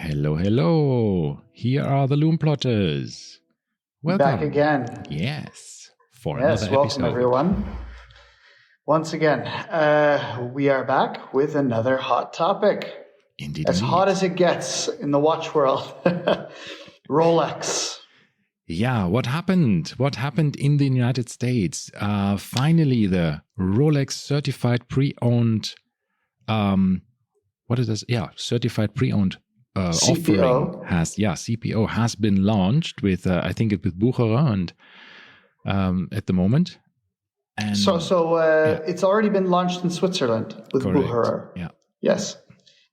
Hello, hello. Here are the Lume Plotters. Welcome. Back again. Yes. For another welcome episode. Everyone. Once again, we are back with another hot topic. Indeed. Hot as it gets in the watch world. Rolex. Yeah, what happened? What happened in the United States? Finally, the Rolex certified pre-owned, certified pre-owned CPO. offering CPO has been launched with, I think it with Bucherer and at the moment. And it's already been launched in Switzerland with Bucherer. Yeah. Yes.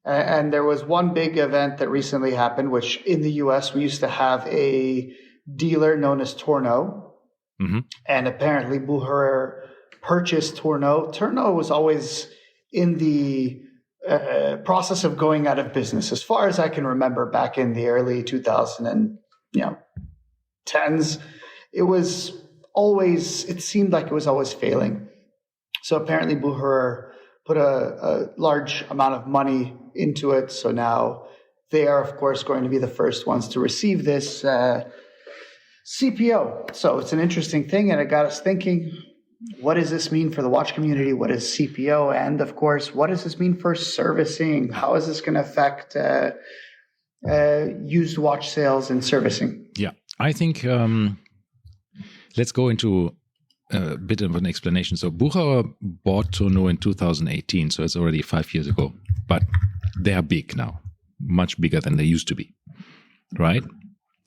And there was one big event that recently happened, which in the US, we used to have a dealer known as Tourneau. Mm-hmm. And apparently Bucherer purchased Tourneau. Tourneau was always in the process of going out of business. As far as I can remember, back in the early 2010s, it seemed like it was always failing. So apparently Bucherer put a large amount of money into it. So now they are, of course, going to be the first ones to receive this CPO. So it's an interesting thing, and it got us thinking, what does this mean for the watch community? What is CPO? And of course, what does this mean for servicing? How is this going to affect used watch sales and servicing? Yeah, I think let's go into a bit of an explanation. So Bucherer bought Tourneau in 2018, so it's already 5 years ago. But they are big now, much bigger than they used to be, right?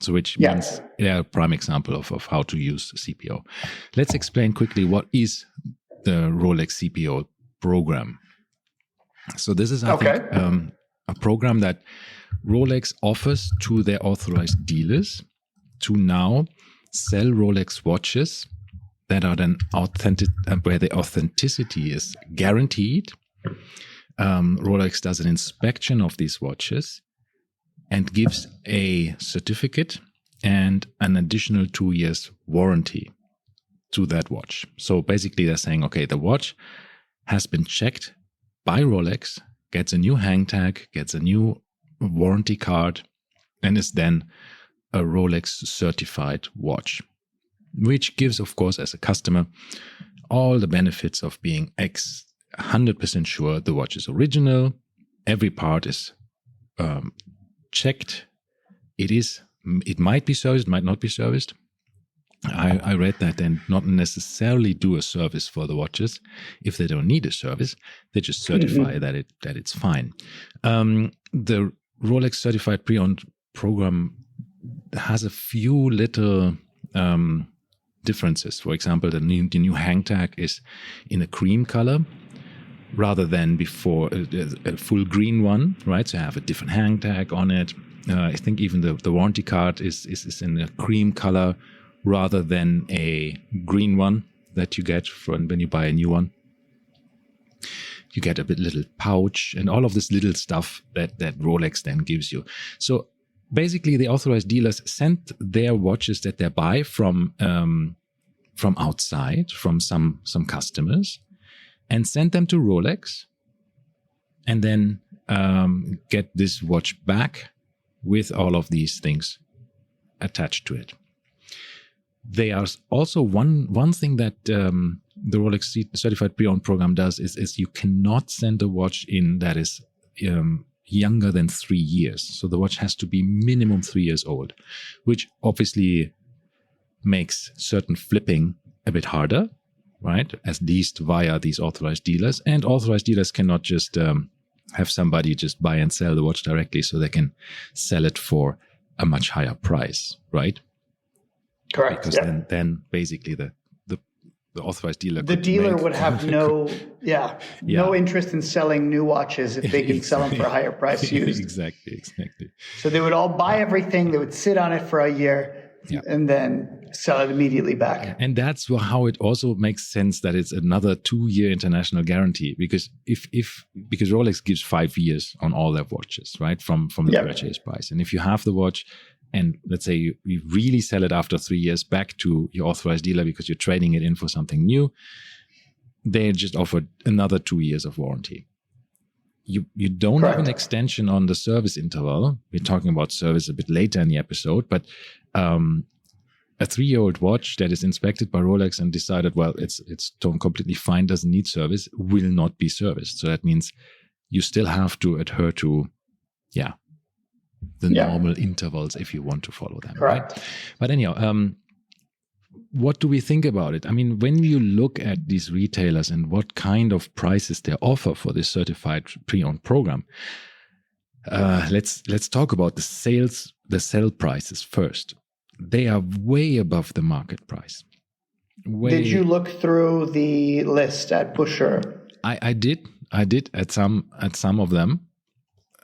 So which means they're a prime example of how to use CPO. Let's explain quickly what is the Rolex CPO program. So this is, I think, a program that Rolex offers to their authorized dealers to now sell Rolex watches that are then authentic, where the authenticity is guaranteed. Rolex does an inspection of these watches and gives a certificate and an additional 2 years warranty to that watch. So basically they're saying, okay, the watch has been checked by Rolex, gets a new hang tag, gets a new warranty card, and is then a Rolex certified watch, which gives, of course, as a customer, all the benefits of being 100% sure the watch is original. Every part is checked. It might be serviced, might not be serviced. I read that and not necessarily do a service for the watches. If they don't need a service, they just certify that it's fine. The Rolex certified pre-owned program has a few little differences. For example, the new hang tag is in a cream color rather than before a full green one, right? So I have a different hang tag on it. I think even the warranty card is in a cream color rather than a green one that you get when you buy a new one. You get a little pouch and all of this little stuff that Rolex then gives you. So basically, the authorized dealers send their watches that they buy from outside, from some customers, and send them to Rolex, and then get this watch back with all of these things attached to it. They are also one thing that the Rolex Certified Pre-Owned program does is you cannot send a watch in that is younger than 3 years. So the watch has to be minimum 3 years old, which obviously makes certain flipping a bit harder, right? At least via these authorized dealers. And authorized dealers cannot just have somebody just buy and sell the watch directly, so they can sell it for a much higher price, right? Correct. Because then basically the authorized dealer would have no interest in selling new watches if they can sell them for a higher price used. Exactly. So they would all buy everything, they would sit on it for a year, and then sell it immediately back. And that's how it also makes sense that it's another 2-year international guarantee, because because Rolex gives 5 years on all their watches, right, from the purchase price. And if you have the watch and let's say you really sell it after 3 years back to your authorized dealer because you're trading it in for something new, they just offer another 2 years of warranty. you don't have an extension on the service interval. We're talking about service a bit later in the episode, but a 3-year-old watch that is inspected by Rolex and decided, well, it's completely fine, doesn't need service, will not be serviced. So that means you still have to adhere to, the normal intervals if you want to follow them, Correct. right? But anyhow, what do we think about it? I mean, when you look at these retailers and what kind of prices they offer for this certified pre-owned program, let's talk about the sell prices first. They are way above the market price. Did you look through the list at Bucher? I did at some of them.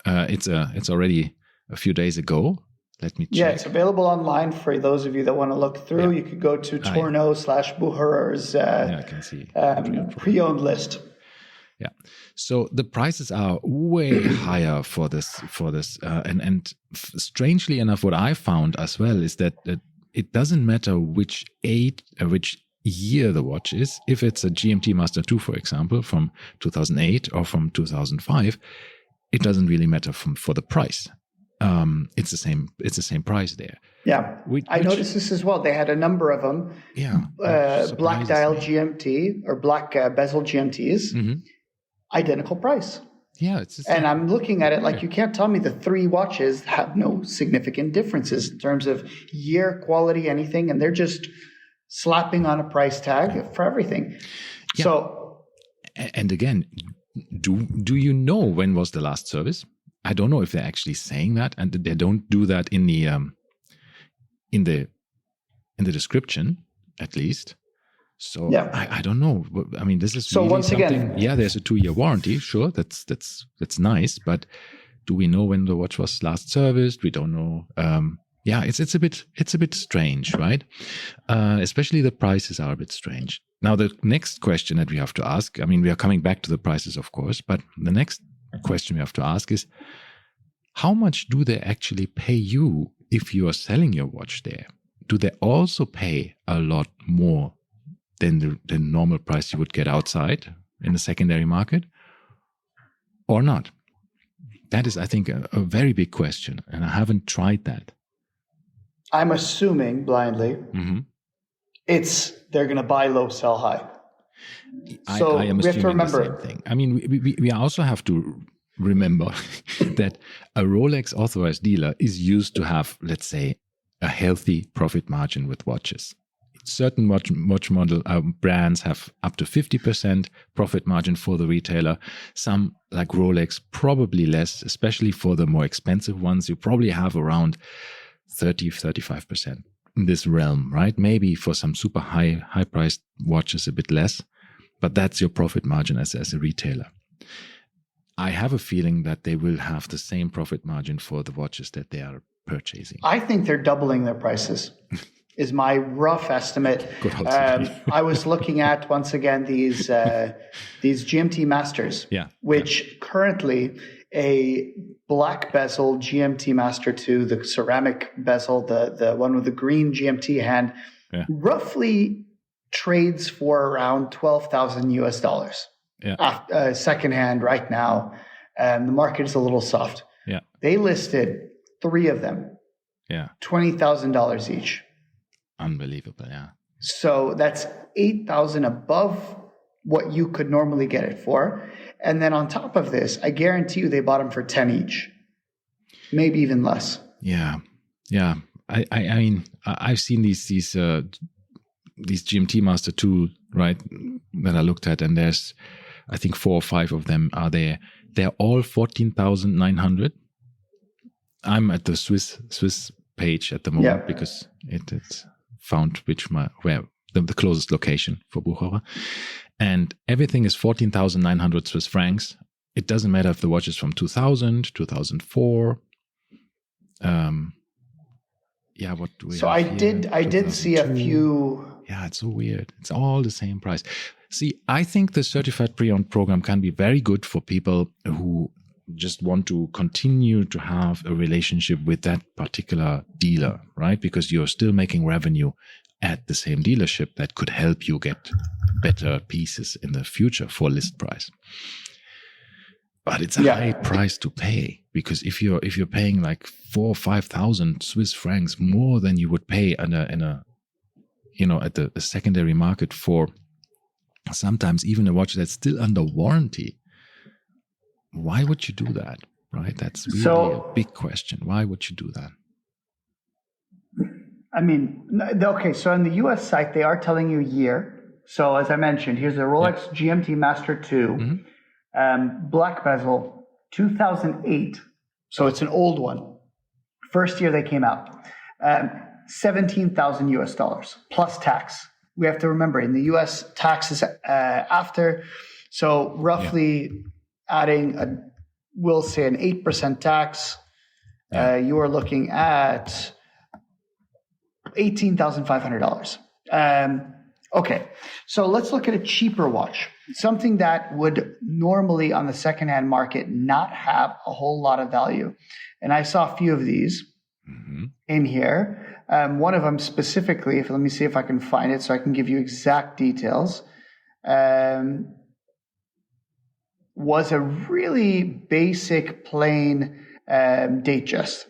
It's already a few days ago. Let me check. Yeah, it's available online for those of you that want to look through. You could go to Tourneau/Bucher's I can see pre-owned list. Yeah, so the prices are way higher for this, and strangely enough, what I found as well is that it doesn't matter which year the watch is. If it's a GMT Master 2, for example, from 2008 or from 2005, it doesn't really matter for the price. It's the same price there. Yeah, I noticed this as well. They had a number of them. Yeah, black dial GMT or black bezel GMTs. Mm-hmm. Identical price. Yeah, and I'm looking at it like you can't tell me the 3 watches have no significant differences in terms of year, quality, anything, and they're just slapping on a price tag for everything. Yeah. So, and again, do you know when was the last service? I don't know if they're actually saying that, and they don't do that in the description, at least. So I don't know. I mean, this is so really once something. Again, there's a 2-year warranty. Sure, that's nice. But do we know when the watch was last serviced? We don't know. It's a bit strange, right? Especially the prices are a bit strange. Now, the next question that we have to ask. I mean, we are coming back to the prices, of course, but the next question we have to ask is, how much do they actually pay you if you are selling your watch there? Do they also pay a lot more than the normal price you would get outside in the secondary market, or not? That is, I think, a very big question, and I haven't tried that. I'm assuming blindly they're going to buy low, sell high. So I am we have to remember the same thing. I mean, we also have to remember that a Rolex authorized dealer is used to have, let's say, a healthy profit margin with watches. Certain watch model brands have up to 50% profit margin for the retailer. Some, like Rolex, probably less, especially for the more expensive ones. You probably have around 30-35% in this realm, right? Maybe for some super high-priced watches a bit less, but that's your profit margin as a retailer. I have a feeling that they will have the same profit margin for the watches that they are purchasing. I think they're doubling their prices. Is my rough estimate. I was looking at, once again, these GMT Masters, which currently a black bezel GMT Master 2, the ceramic bezel, the one with the green GMT hand, roughly trades for around $12,000 US. Secondhand right now. And the market is a little soft. Yeah. They listed 3 of them. Yeah. $20,000 each. Unbelievable, yeah. So that's $8,000 above what you could normally get it for. And then on top of this, I guarantee you they bought them for 10 each, maybe even less. Yeah. I mean, I've seen these GMT Master 2, right, that I looked at, and there's, I think 4 or 5 of them are there. They're all 14,900. I'm at the Swiss page at the moment because it's found where the closest location for Bucherer, and everything is 14,900 Swiss francs. It doesn't matter if the watch is from 2000, 2004. What do we? So I did see a few. Yeah, it's so weird. It's all the same price. See, I think the certified pre-owned program can be very good for people who just want to continue to have a relationship with that particular dealer, right? Because you're still making revenue at the same dealership that could help you get better pieces in the future for list price. But it's a high price to pay, because if you're paying like 4,000 or 5,000 Swiss francs more than you would pay at the secondary market for sometimes even a watch that's still under warranty, why would you do that? Right? That's really a big question. Why would you do that? I mean, okay, so on the US site, they are telling you year. So as I mentioned, here's a Rolex GMT Master 2, black bezel, 2008. So it's an old one. First year they came out. $17,000 US plus tax. We have to remember, in the US, tax is after. So roughly adding we'll say an 8% tax, you are looking at $18,500. Okay, so let's look at a cheaper watch, something that would normally on the secondhand market not have a whole lot of value. And I saw a few of these in here. One of them specifically, let me see if I can find it so I can give you exact details, was a really basic plain Datejust.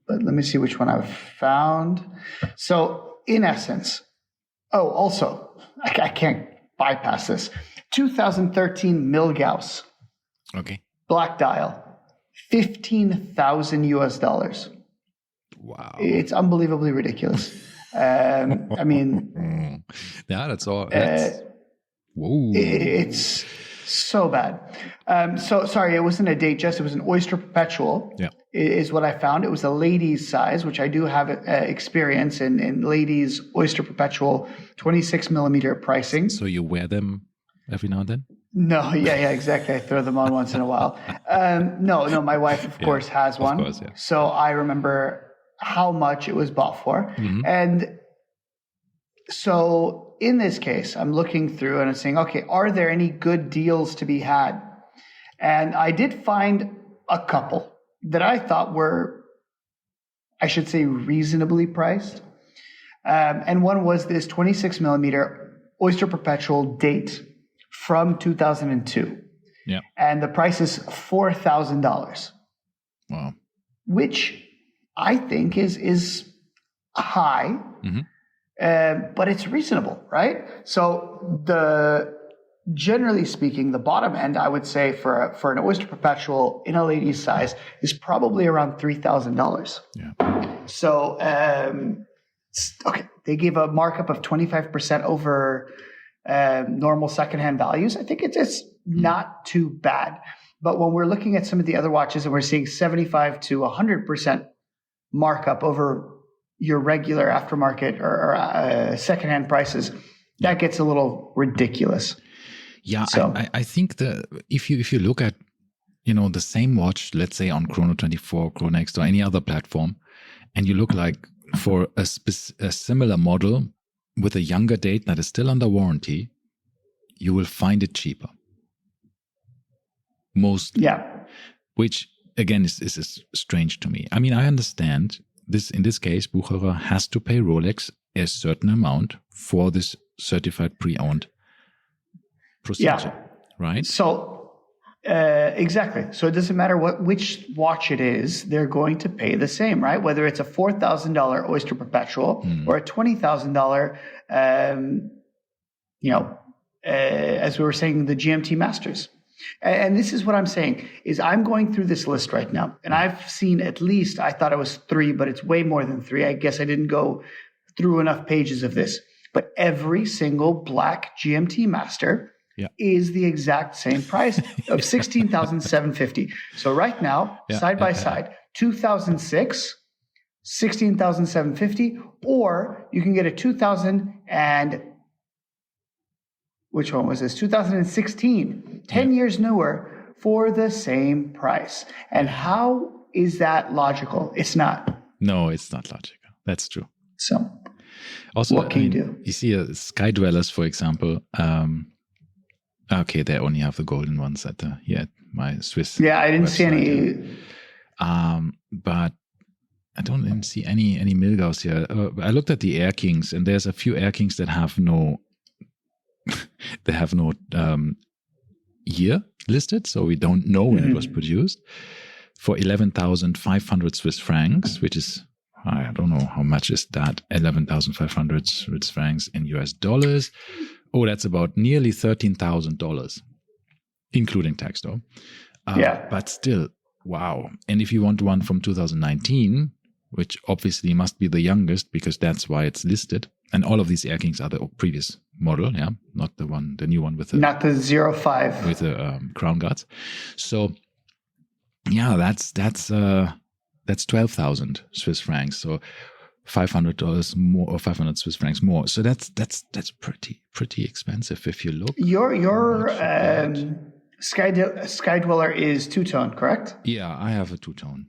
But let me see which one I've found. So in essence, also, I can't bypass this. 2013 Milgauss. Okay. Black dial. $15,000 US. Wow. It's unbelievably ridiculous. I mean. Yeah, that's all. Whoa. It's so bad. So sorry, it wasn't a Datejust. It was an Oyster Perpetual. Yeah. Is what I found. It was a ladies size, which I do have experience in ladies Oyster Perpetual 26 millimeter pricing. So you wear them every now and then? No, yeah, exactly. I throw them on once in a while. No, my wife, of course, has one. Of course, yeah. So I remember how much it was bought for. And so in this case, I'm looking through and I'm saying, okay, are there any good deals to be had? And I did find a couple that I thought were, I should say, reasonably priced. And one was this 26 millimeter Oyster Perpetual date from 2002. Yeah. And the price is $4,000. Wow. Which I think is high, but it's reasonable, right? So generally speaking, the bottom end, I would say for an Oyster Perpetual in a ladies size is probably around $3,000. Yeah. So, okay, they gave a markup of 25% over normal secondhand values. I think it's not too bad. But when we're looking at some of the other watches and we're seeing 75 to 100% markup over your regular aftermarket or secondhand prices, that gets a little ridiculous. Yeah, so, I think that if you look at the same watch, let's say on Chrono24, Chronext, or any other platform, and you look like for a similar model with a younger date that is still under warranty, you will find it cheaper. Mostly. Yeah. Which again is strange to me. I mean, I understand this. In this case, Bucherer has to pay Rolex a certain amount for this certified pre-owned procedure, right? So exactly. So it doesn't matter which watch it is, they're going to pay the same, right? Whether it's a $4,000 Oyster Perpetual or a $20,000, as we were saying, the GMT Masters. And this is what I'm saying, is I'm going through this list right now, and I've seen at least, I thought it was 3, but it's way more than 3. I guess I didn't go through enough pages of this. But every single black GMT Master is the exact same price of $16,750. So right now, side by side, 2006, $16,750, or you can get a 2000 and which one was this? 2016, 10 years newer for the same price. And how is that logical? It's not. No, it's not logical. That's true. So also, what can you do? You see Sky Dwellers, for example. Okay, they only have the golden ones at my Swiss. Yeah, I didn't see any. But I don't even see any Milgauss here. I looked at the Air Kings, and there's a few Air Kings that have no. They have no year. listed, so we don't know when it was produced, for 11,500 Swiss francs, which is, I don't know how much is that, 11,500 Swiss francs in US dollars. Oh, that's about nearly $13,000, including tax though. But still, wow. And if you want one from 2019, which obviously must be the youngest because that's why it's listed. And all of these Air Kings are the previous model, yeah, not the new one with the not the 05 with the crown guards. So, yeah, that's 12,000 Swiss francs. So $500 more, or 500 Swiss francs more. So that's pretty expensive if you look. Your Sky Dweller is two-tone, correct? Yeah, I have a two-tone.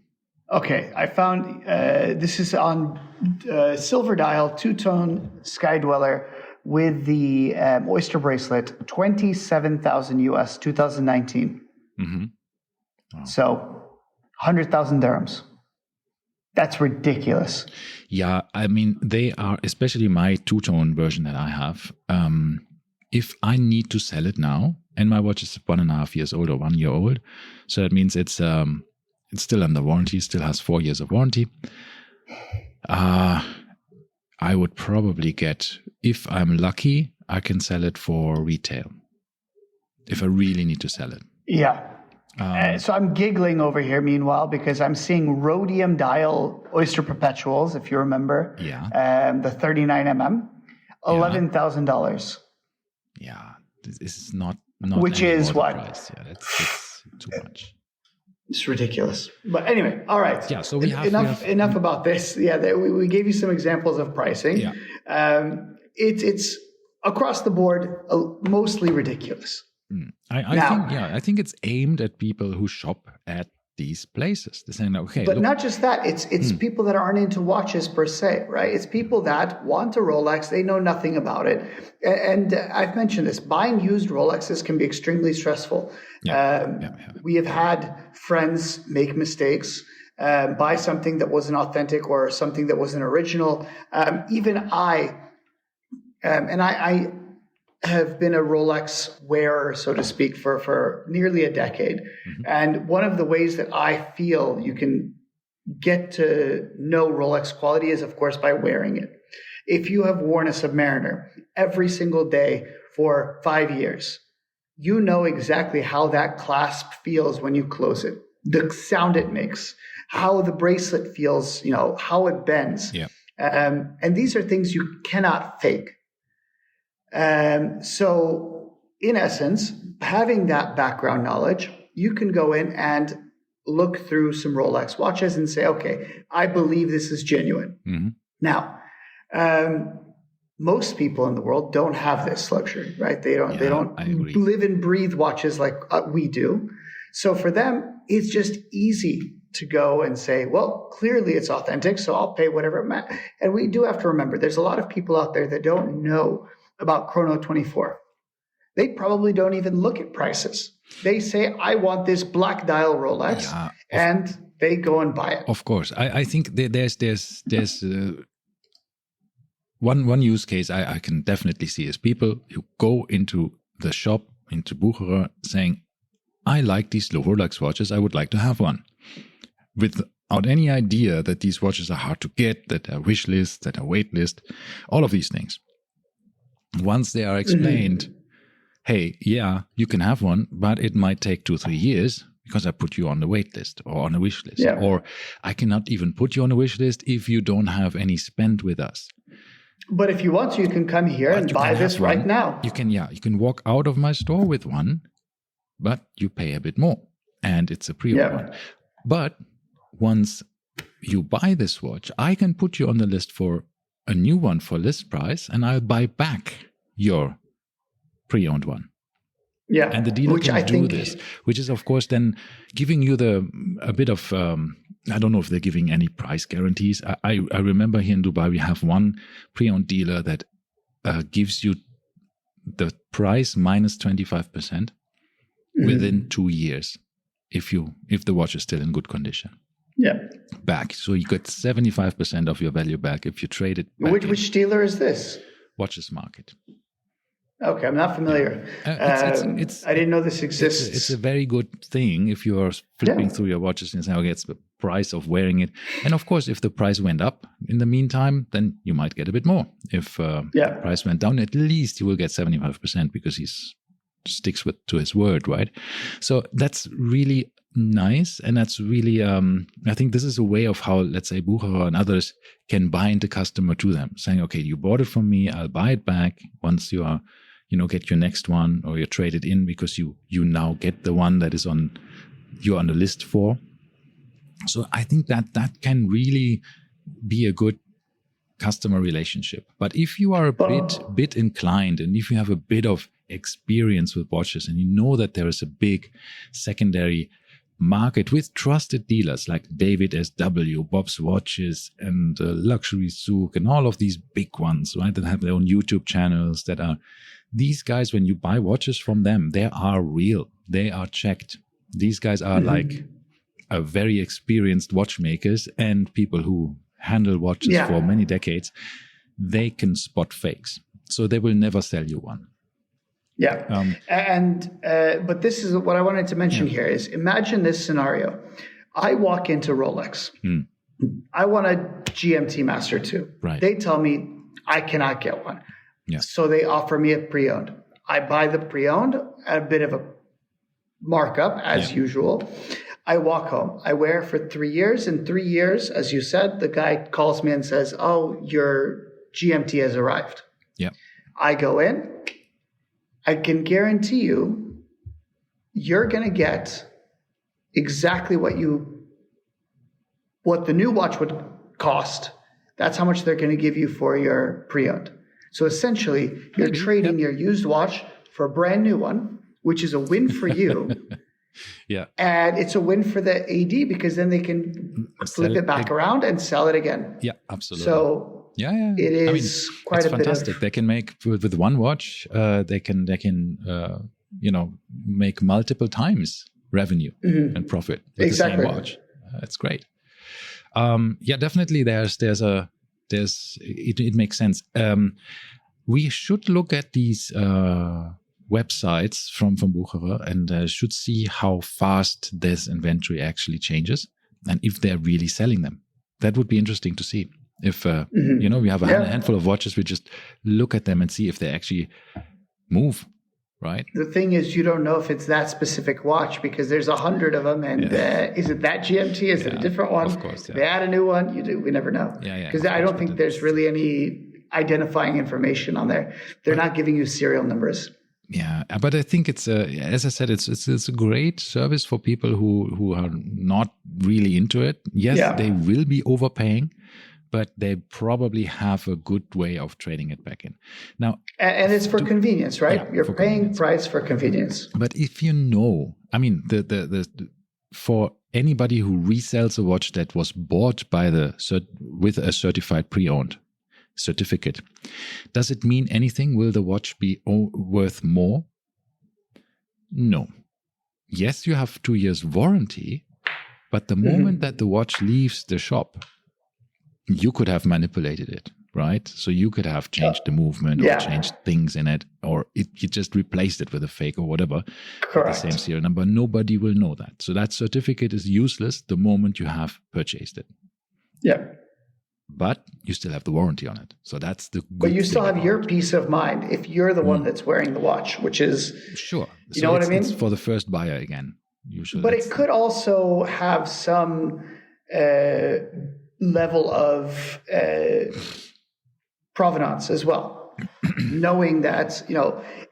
Okay, I found this is on silver dial, two-tone Sky Dweller with the oyster bracelet, 27,000 US, 2019. Mm-hmm. Wow. So 100,000 dirhams. That's ridiculous. Yeah, I mean, they are, especially my two-tone version that I have. If I need to sell it now, and my watch is 1.5 years old or 1 year old, so that means it's still under warranty, still has 4 years of warranty. I would probably get, if I'm lucky, I can sell it for retail. If I really need to sell it. Yeah. So I'm giggling over here, meanwhile, because I'm seeing rhodium dial oyster perpetuals, if you remember. Yeah. The 39mm, $11,000. Yeah. This is not which is what? Price. Yeah, that's too much. It's ridiculous. But anyway, all right. Yeah. So we have enough about this. Yeah. We gave you some examples of pricing. Yeah. It's across the board, mostly ridiculous. I think it's aimed at people who shop at these places. They're saying, okay, but not just that. It's people that aren't into watches per se, right? It's people that want a Rolex. They know nothing about it. And I've mentioned this. Buying used Rolexes can be extremely stressful. We have had friends make mistakes, buy something that wasn't authentic or something that wasn't original. Even I have been a Rolex wearer, so to speak, for nearly a decade. Mm-hmm. And one of the ways that I feel you can get to know Rolex quality is, of course, by wearing it. If you have worn a Submariner every single day for 5 years, you know exactly how that clasp feels when you close it, the sound it makes, how the bracelet feels, how it bends. Yeah. And these are things you cannot fake. So in essence, having that background knowledge, you can go in and look through some Rolex watches and say, okay, I believe this is genuine. Mm-hmm. Now, most people in the world don't have this luxury, right? They don't live and breathe watches like we do. So for them, it's just easy to go and say, well, clearly it's authentic, so I'll pay whatever it meant. And we do have to remember, there's a lot of people out there that don't know about Chrono 24. They probably don't even look at prices. They say, I want this black dial Rolex, and they go and buy it. Of course. I think there's one use case I can definitely see is people who go into the shop, into Bucherer, saying, I like these Rolex watches, I would like to have one. Without any idea that these watches are hard to get, that are wish list, that are wait list, all of these things. Once they are explained, hey, yeah, you can have one, but it might take 2-3 years because I put you on the wait list or on a wish list. Yeah. Or I cannot even put you on a wish list if you don't have any spend with us. But if you want to, you can come here and buy this right now. You can walk out of my store with one, but you pay a bit more. And it's a pre-order one. But once you buy this watch, I can put you on the list for a new one for list price, and I'll buy back your pre-owned one. Yeah, and the dealer can do this, which is, of course, then giving you a bit of, I don't know if they're giving any price guarantees. I remember here in Dubai, we have one pre-owned dealer that gives you the price minus 25% within 2 years if the watch is still in good condition. Yeah. Back. So you get 75% of your value back if you trade it back. Which dealer is this? Watches Market. Okay, I'm not familiar. I didn't know this exists. It's a very good thing if you are flipping through your watches and say, okay, it's the price of wearing it. And of course, if the price went up in the meantime, then you might get a bit more. If the price went down, at least you will get 75% because he sticks to his word, right? So that's really nice. And that's really, I think this is a way of how, let's say, Bucherer and others can bind the customer to them, saying, okay, you bought it from me, I'll buy it back once you are, get your next one, or you trade it in because you now get the one that is you're on the list for. So I think that can really be a good customer relationship. But if you are a bit inclined, and if you have a bit of experience with watches, and you know that there is a big secondary market with trusted dealers like David SW, Bob's Watches, and Luxury Souk, and all of these big ones, right, that have their own YouTube channels, that are these guys, when you buy watches from them, they are real, they are checked. These guys are like a very experienced watchmakers and people who handle watches for many decades. They can spot fakes, so they will never sell you one. Yeah. But this is what I wanted to mention here is, imagine this scenario. I walk into Rolex. I want a GMT Master 2. Right. They tell me I cannot get one. Yeah. So they offer me a pre-owned. I buy the pre-owned at a bit of a markup as usual. I walk home. I wear it for 3 years. In 3 years, as you said, the guy calls me and says, oh, your GMT has arrived. Yeah. I go in. I can guarantee you're going to get exactly what the new watch would cost. That's how much they're going to give you for your pre-owned. So essentially, you're trading your used watch for a brand new one, which is a win for you. Yeah. And it's a win for the AD because then they can flip it back around and sell it again. Yeah, absolutely. So it is quite a fantastic. bit of... They can make with one watch. They can make multiple times revenue and profit with the same watch. That's great. Definitely. It makes sense. We should look at these websites from Bucherer and should see how fast this inventory actually changes and if they're really selling them. That would be interesting to see. If we have a handful of watches, we just look at them and see if they actually move. Right. The thing is, you don't know if it's that specific watch because there's 100 of them, and is it that GMT? Is it a different one? Of course, they add a new one. We never know. Because I don't think there's really any identifying information on there. They're not giving you serial numbers. Yeah, but I think it's as I said, it's a great service for people who are not really into it. Yes, they will be overpaying, but they probably have a good way of trading it back in. Now, and it's for convenience, right? Yeah, you're paying price for convenience. But if the for anybody who resells a watch that was bought with a certified pre-owned certificate, does it mean anything? Will the watch be worth more? No. Yes, you have 2 years warranty, but the moment that the watch leaves the shop, you could have manipulated it, right? So you could have changed the movement or changed things in it, or you just replaced it with a fake or whatever. Correct. With the same serial number. Nobody will know that. So that certificate is useless the moment you have purchased it. Yeah. But you still have the warranty on it. So that's the good But you still have your peace of mind if you're the one that's wearing the watch, which is... Sure. You know what I mean? It's for the first buyer again, usually. But it could also have some... level of provenance as well. Knowing that,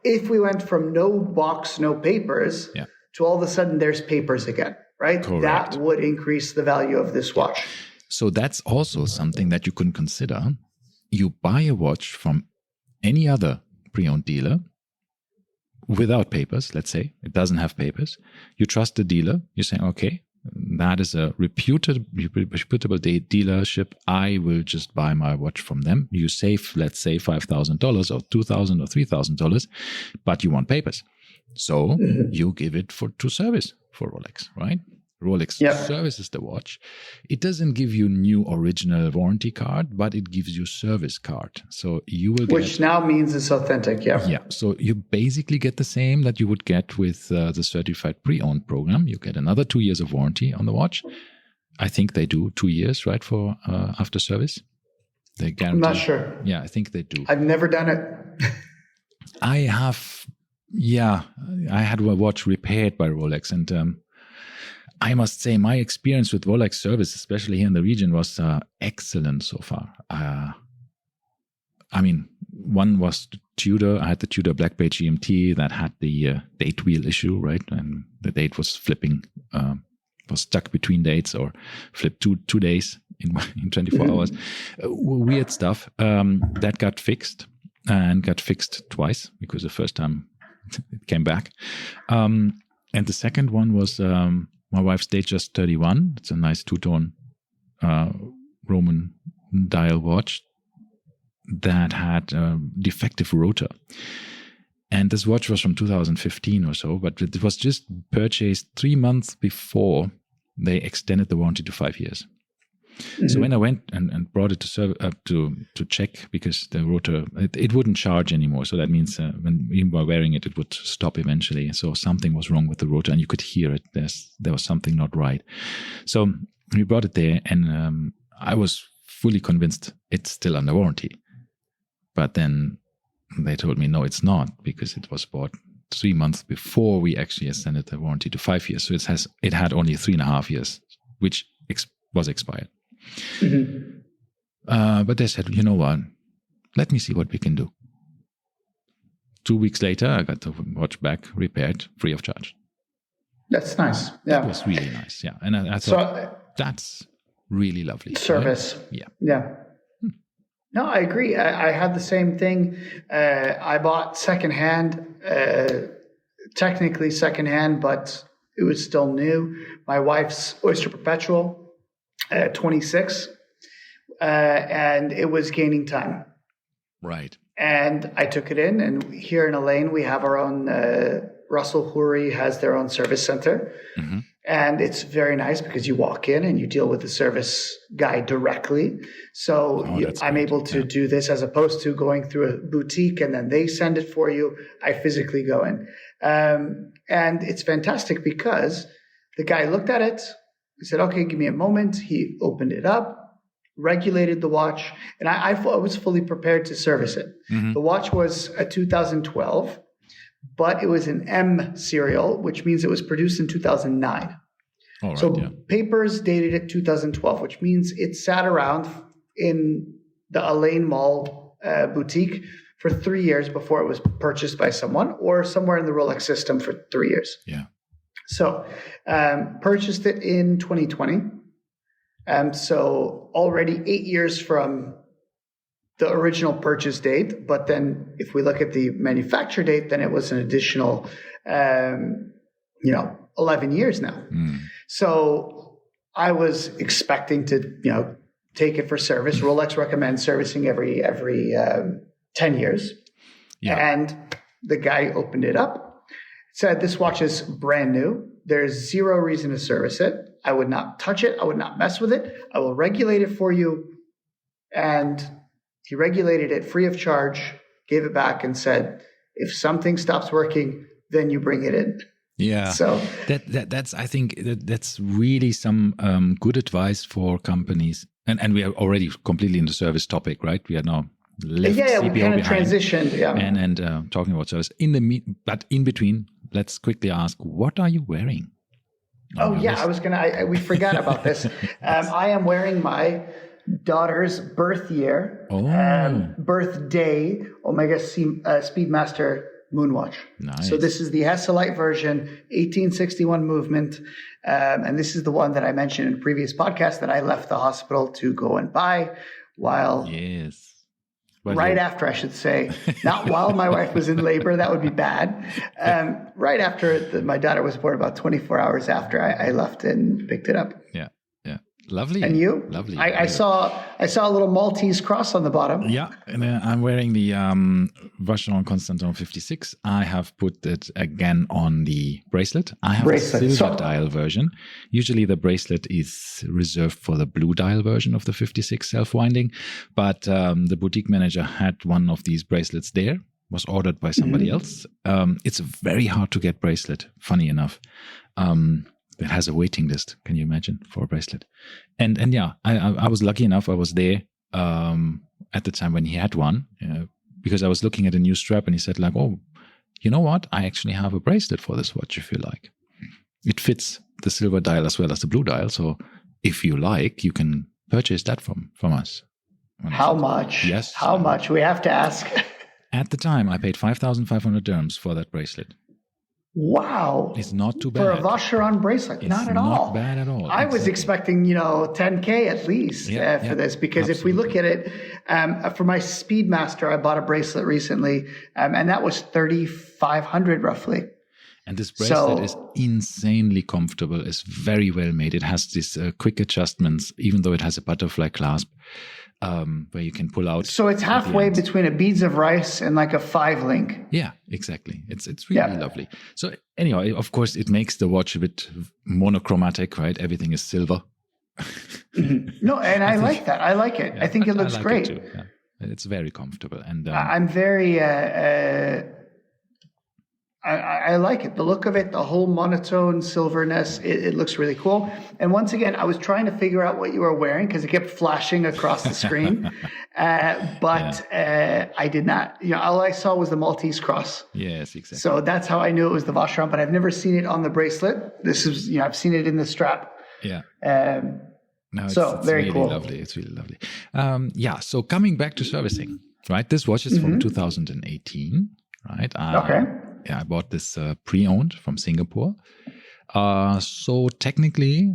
if we went from no box, no papers to all of a sudden there's papers again, right? Correct. That would increase the value of this watch. So that's also something that you can consider. You buy a watch from any other pre-owned dealer without papers, let's say. It doesn't have papers. You trust the dealer. You say, okay, that is a reputable dealership. I will just buy my watch from them. You save, let's say, $5,000 or $2,000 or $3,000, but you want papers. So you give it to service for Rolex, right? Rolex services the watch. It doesn't give you new original warranty card, but it gives you service card. So you will get, which now means it's authentic. Yeah. So you basically get the same that you would get with the certified pre-owned program. You get another 2 years of warranty on the watch. I think they do 2 years, right, for after service. They guarantee. I'm not sure. Yeah, I think they do. I've never done it. I have. Yeah, I had a watch repaired by Rolex, and I must say my experience with Rolex service, especially here in the region, was excellent so far. I mean, one was Tudor. I had the Tudor Black Bay GMT that had the date wheel issue, right? And the date was flipping, was stuck between dates or flipped two days in 24 hours. Weird stuff. That got fixed and got fixed twice because the first time it came back. And the second one was my wife's Datejust 31. It's a nice two-tone Roman dial watch that had a defective rotor. And this watch was from 2015 or so, but it was just purchased 3 months before they extended the warranty to 5 years. Mm-hmm. So when I went and brought it to check, because the rotor, it wouldn't charge anymore. So that means when we were wearing it, it would stop eventually. So something was wrong with the rotor and you could hear it. There was something not right. So we brought it there and I was fully convinced it's still under warranty. But then they told me, no, it's not, because it was bought 3 months before we actually extended the warranty to 5 years. So it had only 3.5 years, which was expired. Mm-hmm. But they said, you know what, let me see what we can do. 2 weeks later, I got the watch back repaired, free of charge. That's nice. Yeah. That was really nice. Yeah. And I thought that's really lovely. Service. Right? Yeah. Yeah. No, I agree. I had the same thing. I bought secondhand, technically secondhand, but it was still new. My wife's Oyster Perpetual, 26, and it was gaining time. Right. And I took it in, and here in Elaine, we have our own, Russell Houry has their own service center. Mm-hmm. And it's very nice because you walk in and you deal with the service guy directly. So I'm able to do this as opposed to going through a boutique and then they send it for you. I physically go in. And it's fantastic because the guy looked at it. He said, okay, give me a moment. He opened it up, regulated the watch, and I was fully prepared to service it. Mm-hmm. The watch was a 2012. But it was an M serial, which means it was produced in 2009. Right, so papers dated it 2012, which means it sat around in the Elaine Mall boutique for 3 years before it was purchased by someone or somewhere in the Rolex system for 3 years. Yeah. So purchased it in 2020. So already 8 years from the original purchase date, but then if we look at the manufacture date, then it was an additional, 11 years now. Mm. So I was expecting to, take it for service. Rolex recommends servicing every 10 years. Yeah. And the guy opened it up, said, this watch is brand new. There's zero reason to service it. I would not touch it. I would not mess with it. I will regulate it for you. And he regulated it free of charge, gave it back, and said, if something stops working, then you bring it in. Yeah. So that's I think that's really some good advice for companies. And we are already completely in the service topic, right? We are now left CPO we kind of behind transitioned, and talking about service. But in between, let's quickly ask, what are you wearing? We forgot about this. I am wearing my daughter's birthday Omega Speedmaster Moonwatch. Nice. So this is the Hesselite version, 1861 movement. And this is the one that I mentioned in a previous podcast that I left the hospital to go and buy after, I should say, not while my wife was in labor, that would be bad. Right after my daughter was born, about 24 hours after I left and picked it up. Yeah. Lovely. And you? Lovely. I saw a little Maltese cross on the bottom. Yeah, and I'm wearing the Vacheron Constantin 56. I have put it again on the bracelet. I have the silver dial version. Usually the bracelet is reserved for the blue dial version of the 56 self-winding, but the boutique manager had one of these bracelets there. Was ordered by somebody else. It's a very hard to get bracelet, funny enough. It has a waiting list. Can you imagine, for a bracelet? And yeah, I was lucky enough. I was there at the time when he had one, because I was looking at a new strap, and he said like, "Oh, you know what? I actually have a bracelet for this watch. If you like, it fits the silver dial as well as the blue dial. So if you like, you can purchase that from us." How much? Yes. How much? We have to ask. At the time, I paid 5,500 dirhams for that bracelet. Wow. It's not too bad. For a Vacheron bracelet, not at all. Not bad at all. I was expecting, 10K at least for this, because if we look at it, for my Speedmaster, I bought a bracelet recently, and that was 3,500 roughly. And this bracelet is insanely comfortable. It's very well made. It has these quick adjustments, even though it has a butterfly clasp. Where you can pull out. So it's halfway between a beads of rice and like a 5-link. Yeah, exactly. It's really lovely. So anyway, of course, it makes the watch a bit monochromatic, right? Everything is silver. No, and I like that. I like it. I think it looks great. It too. Yeah. It's very comfortable, and I'm very. I like it. The look of it, the whole monotone silverness, it looks really cool. And once again, I was trying to figure out what you were wearing because it kept flashing across the screen. But I did not, all I saw was the Maltese cross. Yes, exactly. So that's how I knew it was the Vacheron, but I've never seen it on the bracelet. This is, I've seen it in the strap. Yeah. No, it's very really cool. Lovely. It's really lovely. So coming back to servicing, right? This watch is from 2018, right? Okay. Yeah, I bought this pre-owned from Singapore. So technically,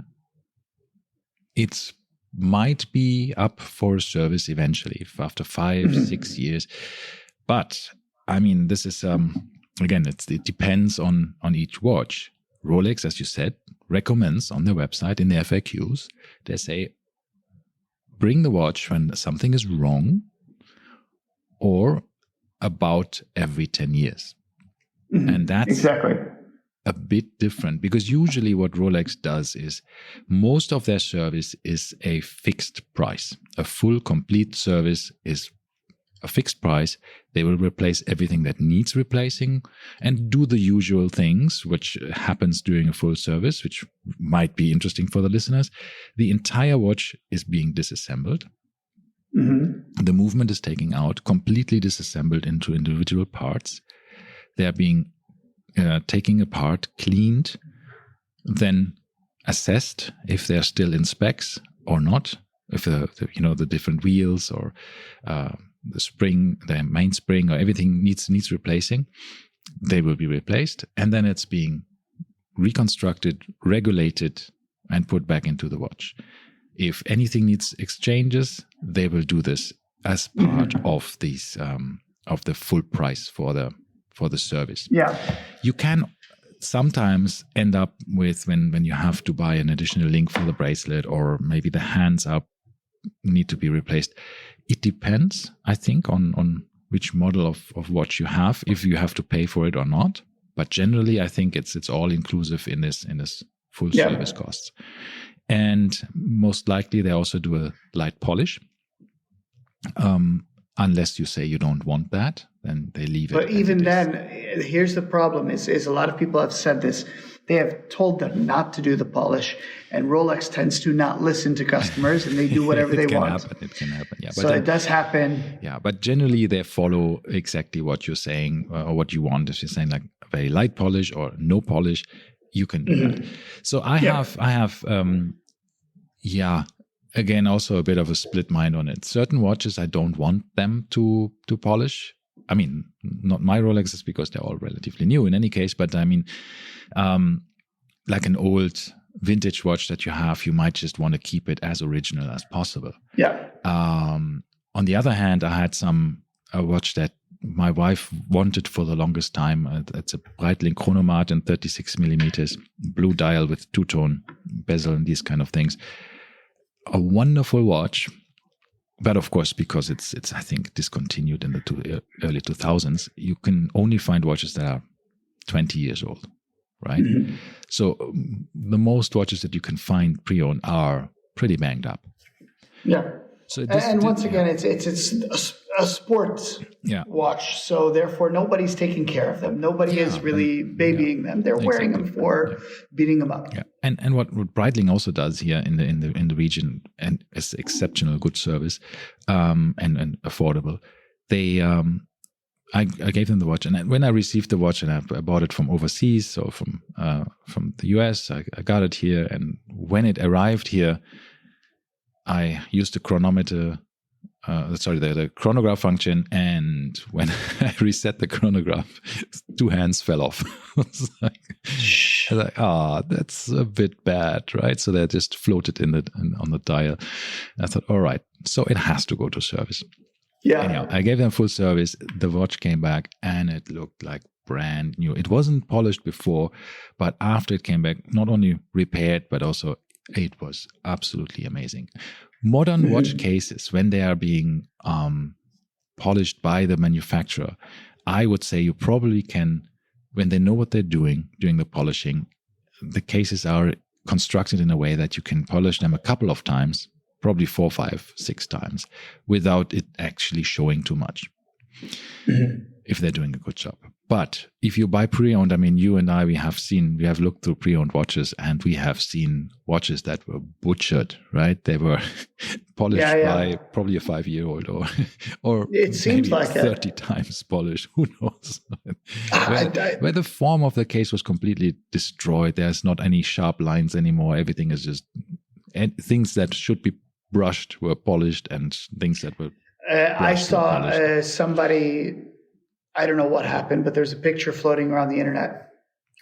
it might be up for service eventually after 5-6 years. But I mean, this is again, it depends on each watch. Rolex, as you said, recommends on their website in the FAQs. They say, bring the watch when something is wrong, or about every 10 years. And that's exactly a bit different, because usually what Rolex does is most of their service is a fixed price. A full, complete service is a fixed price. They will replace everything that needs replacing and do the usual things, which happens during a full service, which might be interesting for the listeners. The entire watch is being disassembled. The movement is taken out, completely disassembled into individual parts. They are being taken apart, cleaned, then assessed if they're still in specs or not. If the different wheels or the spring, the main spring, or everything needs replacing, they will be replaced, and then it's being reconstructed, regulated, and put back into the watch. If anything needs exchanges, they will do this as part of these of the full price for the service. Yeah. You can sometimes end up with when you have to buy an additional link for the bracelet, or maybe the hands need to be replaced. It depends, I think, on which model of watch you have, if you have to pay for it or not. But generally, I think it's all inclusive in this full service costs. And most likely they also do a light polish. Unless you say you don't want that, then they leave it. But even then, here's the problem: is a lot of people have said this. They have told them not to do the polish, and Rolex tends to not listen to customers, and they do whatever they want. It can happen. Yeah. So it does happen. Yeah, but generally they follow exactly what you're saying or what you want. If you're saying like a very light polish or no polish, you can do that. So I have. Again, also a bit of a split mind on it. Certain watches, I don't want them to polish. I mean, not my Rolexes, because they're all relatively new in any case. But I mean, like an old vintage watch that you have, you might just want to keep it as original as possible. Yeah. On the other hand, I had a watch that my wife wanted for the longest time. It's a Breitling Chronomat in 36 millimeters, blue dial with two-tone bezel and these kind of things. a wonderful watch. But of course, because it's I think discontinued in the early 2000s, you can only find watches that are 20 years old, right? Mm-hmm. So the most watches that you can find pre-owned are pretty banged up. Yeah. So once again, it's a sports watch, so therefore nobody's taking care of them. Nobody is really babying them. They're wearing them for beating them up. Yeah, and what Breitling also does here in the region, and is exceptional good service, and affordable. They I gave them the watch, and when I received the watch, and I bought it from overseas, so from the US, I got it here, and when it arrived here, I used the chronometer, the chronograph function, and when I reset the chronograph, 2 hands fell off. I was like, that's a bit bad, right? So they just floated on the dial. And I thought, all right, so it has to go to service. Yeah. Anyhow, I gave them full service. The watch came back, and it looked like brand new. It wasn't polished before, but after it came back, not only repaired, but also it was absolutely amazing. Modern watch cases, when they are being polished by the manufacturer, I would say you probably can, when they know what they're doing the polishing, the cases are constructed in a way that you can polish them a couple of times, probably 4, 5, 6 times, without it actually showing too much. If they're doing a good job. But if you buy pre-owned, I mean, you and I, we have looked through pre-owned watches, and we have seen watches that were butchered, right? They were polished by probably a 5-year-old or it seems like 30 times polished. Who knows? Where the form of the case was completely destroyed. There's not any sharp lines anymore. Everything is just, and things that should be brushed were polished, and things that were I saw somebody, I don't know what happened, but there's a picture floating around the internet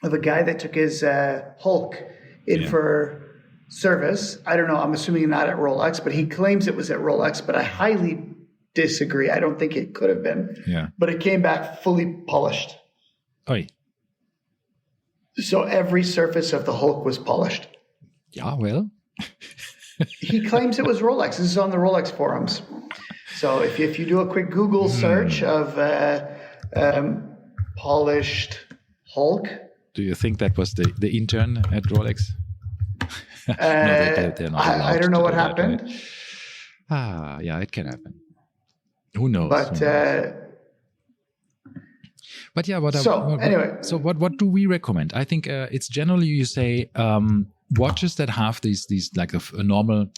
of a guy that took his Hulk in for service. I don't know. I'm assuming not at Rolex, but he claims it was at Rolex, but I highly disagree. I don't think it could have been. Yeah. But it came back fully polished. Oi. So every surface of the Hulk was polished. Yeah, well. He claims it was Rolex. This is on the Rolex forums. So if you do a quick Google search of polished Hulk. Do you think that was the intern at Rolex? No, they're not allowed. I don't know what that, happened. Right? Yeah, it can happen. Who knows? But yeah, what do we recommend? I think it's generally, you say, watches that have these like a normal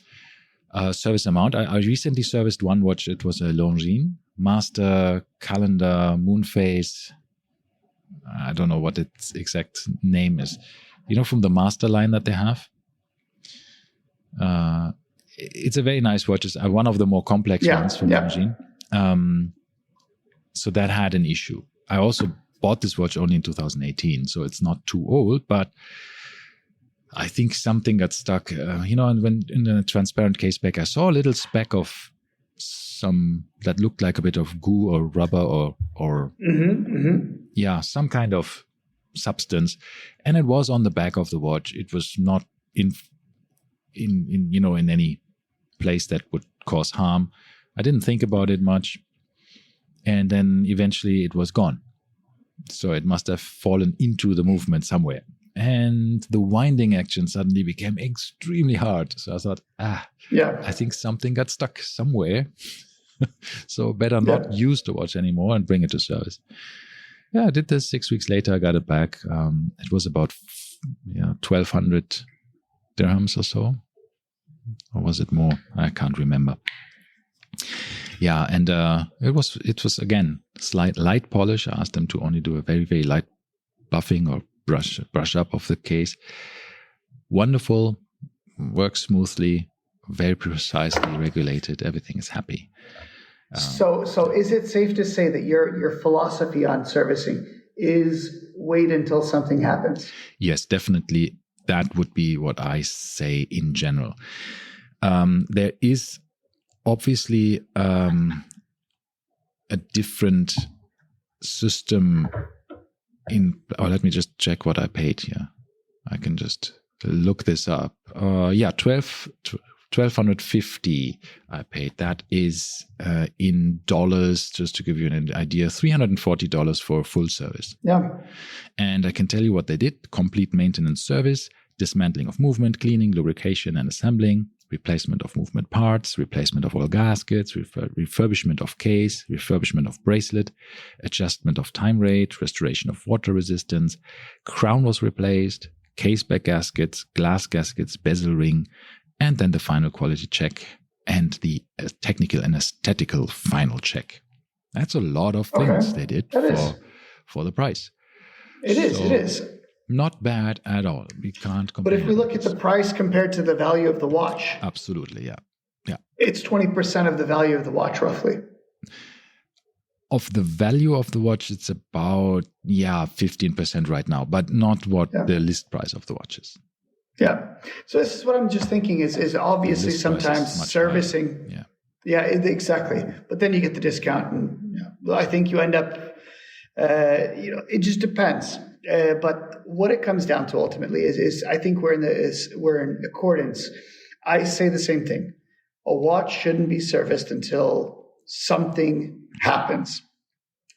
service amount. I recently serviced one watch. It was a Longines Master Calendar Moonphase. I don't know what its exact name is. You know, from the Master line that they have. It's a very nice watch. It's one of the more complex ones from Longines. So that had an issue. I also bought this watch only in 2018, so it's not too old, but I think something got stuck. And when in the transparent case back, I saw a little speck of some that looked like a bit of goo or rubber or some kind of substance, and it was on the back of the watch. It was not in any place that would cause harm. I didn't think about it much, and then eventually it was gone. So it must have fallen into the movement somewhere. And the winding action suddenly became extremely hard. So I thought, I think something got stuck somewhere. So better not use the watch anymore and bring it to service. Yeah, I did this 6 weeks later. I got it back. It was about 1,200 dirhams or so. Or was it more? I can't remember. Yeah, and it was again slight light polish. I asked them to only do a very, very light buffing or brush up of the case. Wonderful, works smoothly, very precisely regulated. Everything is happy. So is it safe to say that your philosophy on servicing is wait until something happens? Yes, definitely. That would be what I say in general. There is obviously a different system let me just check what I paid here. I can just look this up. $1,250 I paid. That is in dollars, just to give you an idea, $340 for full service. Yeah. And I can tell you what they did: complete maintenance service, dismantling of movement, cleaning, lubrication and assembling, replacement of movement parts, replacement of all gaskets, refurbishment of case, refurbishment of bracelet, adjustment of time rate, restoration of water resistance, crown was replaced, case back gaskets, glass gaskets, bezel ring, and then the final quality check and the technical and aesthetical final check. That's a lot of things they did for the price. It is. Not bad at all. We can't compare. But if we look at the price compared to the value of the watch. Absolutely, yeah. It's 20% of the value of the watch, roughly. Of the value of the watch, it's about, 15% right now, but not what the list price of the watch is. Yeah. So this is what I'm just thinking is obviously sometimes servicing. Higher. Yeah, exactly. But then you get the discount, and I think you end up, it just depends. But what it comes down to ultimately is I think we're in accordance. I say the same thing. A watch shouldn't be serviced until something happens.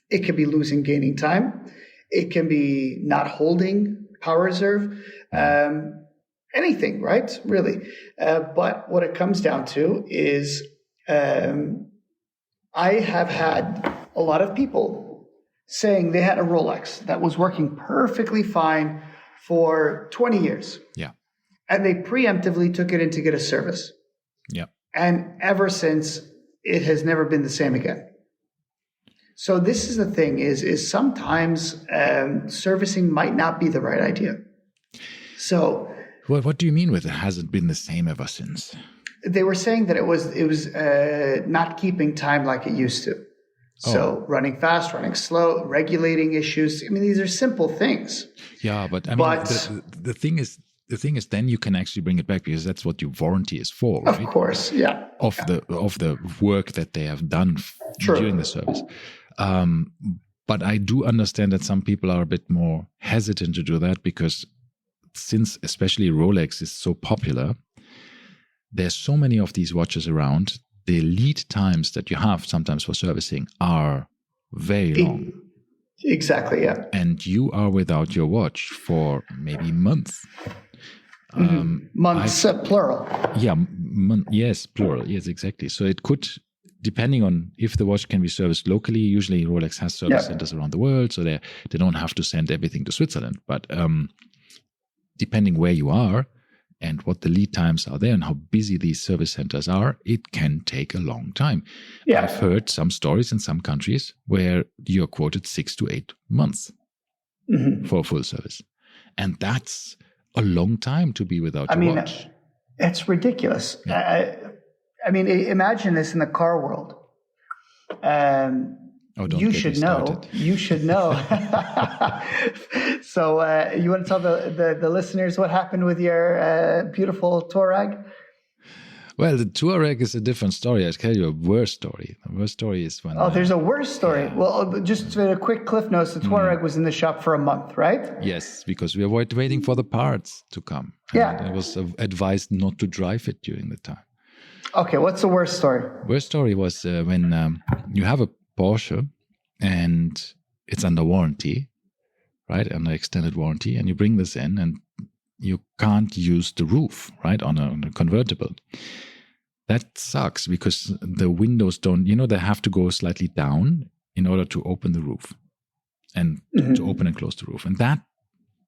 It could be gaining time. It can be not holding power reserve. Anything, right? Really. But what it comes down to is I have had a lot of people saying they had a Rolex that was working perfectly fine for 20 years. Yeah. And they preemptively took it in to get a service. Yeah. And ever since, it has never been the same again. So this is the thing is sometimes servicing might not be the right idea. So what do you mean with it hasn't been the same ever since? They were saying that it was not keeping time like it used to. So running fast, running slow, regulating issues. I mean, these are simple things. Yeah, but I mean, the thing is, then you can actually bring it back because that's what your warranty is for, right? Of course, yeah. Of the work that they have done during the service. But I do understand that some people are a bit more hesitant to do that because since especially Rolex is so popular, there's so many of these watches around. The lead times that you have sometimes for servicing are very long. Exactly, yeah. And you are without your watch for maybe months. Months, plural. Yeah, yes, plural. Yes, exactly. So it could, depending on if the watch can be serviced locally, usually Rolex has service centers around the world, so they don't have to send everything to Switzerland. But depending where you are, and what the lead times are there and how busy these service centers are, it can take a long time. Yeah. I've heard some stories in some countries where you're quoted 6 to 8 months for a full service. And that's a long time to be without your watch. It's ridiculous. Yeah. I mean, imagine this in the car world. You should know. You should know. So you want to tell the listeners what happened with your beautiful Touareg? Well, the Touareg is a different story. I'll tell you a worse story. The worst story is when... there's a worse story. Yeah. Well, just a quick cliff notes. The Touareg was in the shop for a month, right? Yes, because we were waiting for the parts to come. And I was advised not to drive it during the time. Okay, what's the worst story? Worst story was when you have a Porsche and it's under warranty, right? Under extended warranty, and you bring this in and you can't use the roof, right? On a convertible. That sucks because the windows don't, they have to go slightly down in order to open the roof and to open and close the roof. And that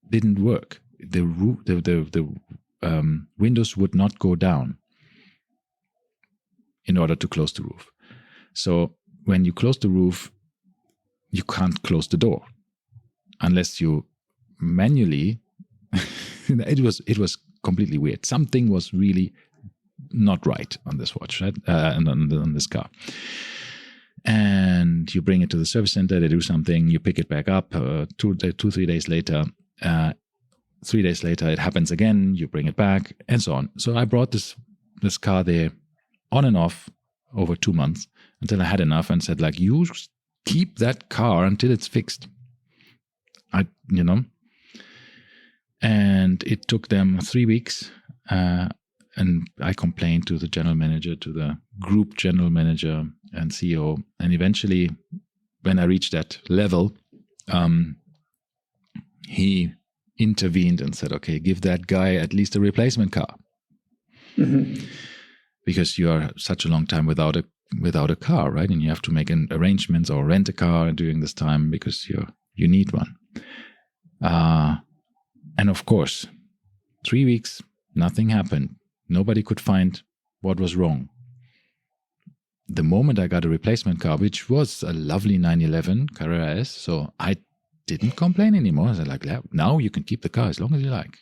didn't work. The roof, the windows would not go down in order to close the roof. So when you close the roof, you can't close the door unless you manually. It was completely weird. Something was really not right on this watch, right? And on this car. And you bring it to the service center. They do something. You pick it back up. 3 days later. 3 days later, it happens again. You bring it back, and so on. So I brought this car there on and off over 2 months until I had enough and said, like, you keep that car until it's fixed. And it took them 3 weeks. and I complained to the general manager, to the group general manager and CEO. And eventually, when I reached that level, he intervened and said, okay, give that guy at least a replacement car. Mm-hmm. Because you are such a long time without a car, right? And you have to make arrangements or rent a car during this time because you need one. And of course, 3 weeks, nothing happened. Nobody could find what was wrong. The moment I got a replacement car, which was a lovely 911 Carrera S, so I didn't complain anymore. I was like, now you can keep the car as long as you like.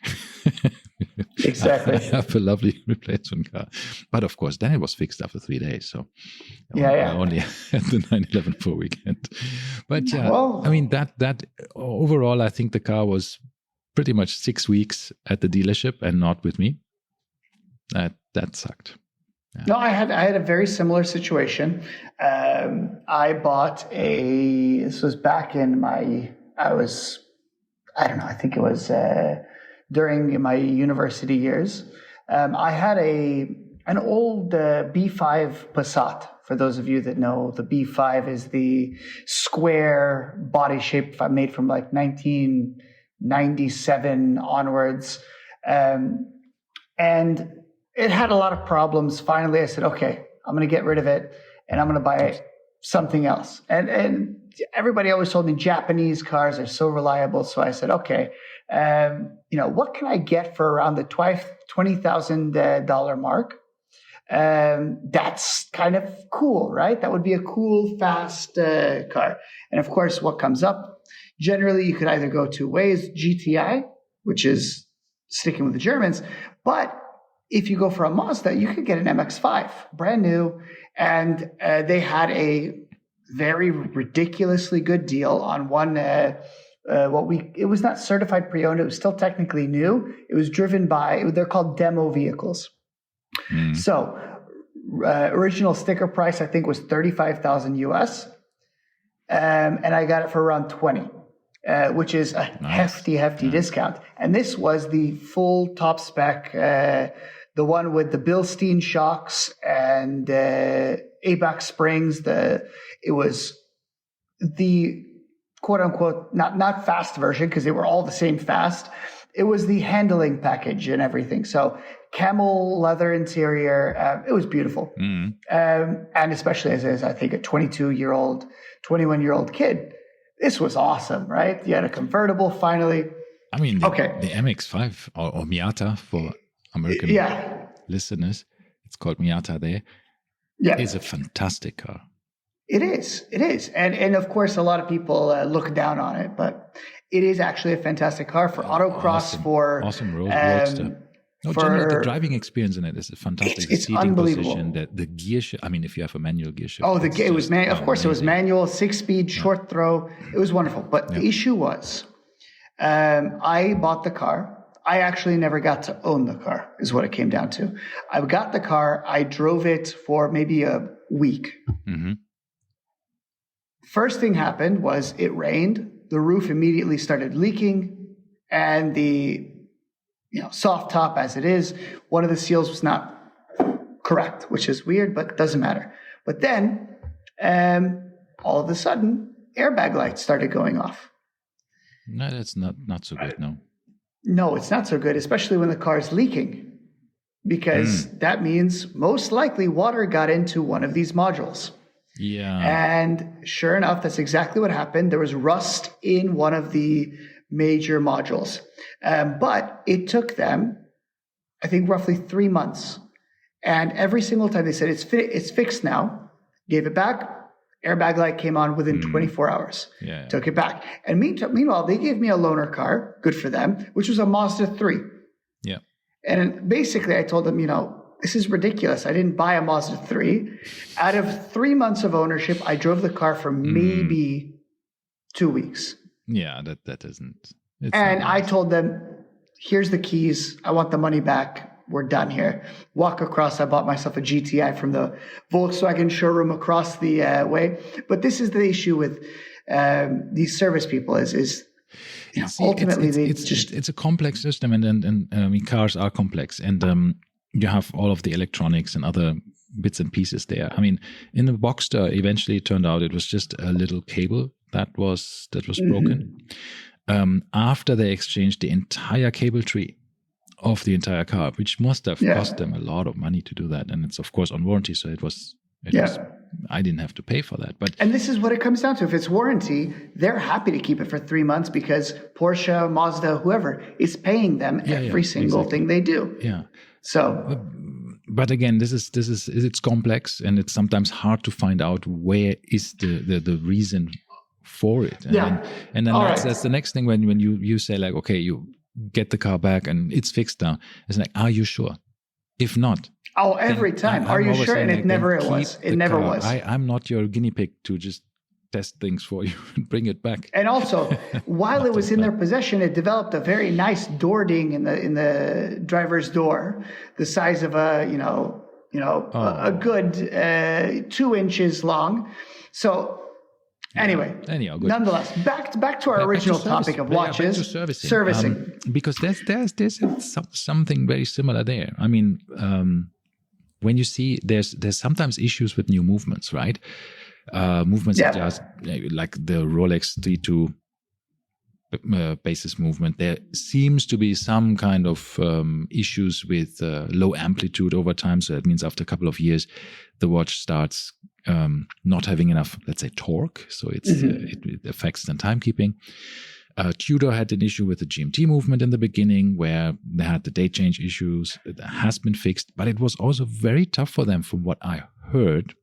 Exactly. I have a lovely replacement car. But of course, then it was fixed after 3 days. So I only had the 911 for a weekend. But yeah, well, I mean, that overall, I think the car was pretty much 6 weeks at the dealership and not with me. That sucked. Yeah. No, I had a very similar situation. I bought this was back in I think it was during my university years. I had an old B5 Passat. For those of you that know, the B5 is the square body shape made from like 1997 onwards. And it had a lot of problems. Finally, I said, okay, I'm going to get rid of it and I'm going to buy something else. And everybody always told me Japanese cars are so reliable. So I said, okay, what can I get for around the $20,000 mark? That's kind of cool, right? That would be a cool, fast car. And of course, what comes up? Generally, you could either go two ways, GTI, which is sticking with the Germans, but if you go for a Mazda, you could get an MX-5, brand new, and they had a very ridiculously good deal on one. It was not certified pre-owned; it was still technically new. It was driven by they're called demo vehicles. Mm. So, original sticker price I think was $35,000 US, and I got it for around 20. Which is a hefty discount. And this was the full top spec, the one with the Bilstein shocks and ABAC springs. It was the quote unquote, not fast version because they were all the same fast. It was the handling package and everything. So camel leather interior. It was beautiful. Mm. And especially as I think a 21-year-old kid, this was awesome, right? You had a convertible finally. I mean, the MX-5 or Miata for American listeners, it's called Miata there. Yeah. It's a fantastic car. It is. And of course, a lot of people look down on it, but it is actually a fantastic car for autocross, awesome roadster. Generally, the driving experience in it is fantastic. It's seating unbelievable. Position, the gear shift. I mean, if you have a manual gear shift. It was manual. Of course, it was manual, 6-speed, short throw. It was wonderful. But the issue was, I bought the car. I actually never got to own the car, is what it came down to. I got the car. I drove it for maybe a week. Mm-hmm. First thing happened was it rained. The roof immediately started leaking, and the soft top as it is, one of the seals was not correct, which is weird, but doesn't matter. But then, all of a sudden, airbag lights started going off. No, that's not so good, no. No, it's not so good, especially when the car is leaking, because that means most likely water got into one of these modules. Yeah. And sure enough, that's exactly what happened. There was rust in one of the major modules. But it took them, I think, roughly 3 months. And every single time they said, it's fixed now, gave it back, airbag light came on within 24 hours, took it back. And meanwhile, they gave me a loaner car, good for them, which was a Mazda 3. Yeah. And basically I told them, this is ridiculous. I didn't buy a Mazda 3. Out of 3 months of ownership, I drove the car for maybe 2 weeks. Yeah, that isn't. And I told them, here's the keys. I want the money back. We're done here. Walk across. I bought myself a GTI from the Volkswagen showroom across the way. But this is the issue with these service people is ultimately it's a complex system, and I mean, cars are complex. And you have all of the electronics and other bits and pieces there. I mean, in the Boxster, eventually it turned out it was just a little cable that was broken. After they exchanged the entire cable tree of the entire car, which must have cost them a lot of money to do that, and it's of course on warranty, so it was I didn't have to pay for that. And this is what it comes down to. If it's warranty, they're happy to keep it for 3 months because Porsche, Mazda, whoever is paying them every single thing they do. Yeah. So, but again, it's complex, and it's sometimes hard to find out where is the reason for it. And then that's the next thing when you say like, okay, you get the car back and it's fixed now. It's like, are you sure? If not, every time. Are you sure? And it never was. It never was. I'm not your guinea pig to just test things for you and bring it back. And also, while it was in their possession, it developed a very nice door ding in the driver's door, the size of a good 2 inches long. So. Anyway, good. Nonetheless, back to our original topic of watches, servicing. Because there's something very similar there. I mean, when you see there's sometimes issues with new movements, right? Movements such as like the Rolex 32 basis movement. There seems to be some kind of issues with low amplitude over time. So that means after a couple of years, the watch starts not having enough, let's say, torque. So it affects the timekeeping. Tudor had an issue with the GMT movement in the beginning where they had the date change issues. It has been fixed, but it was also very tough for them from what I heard.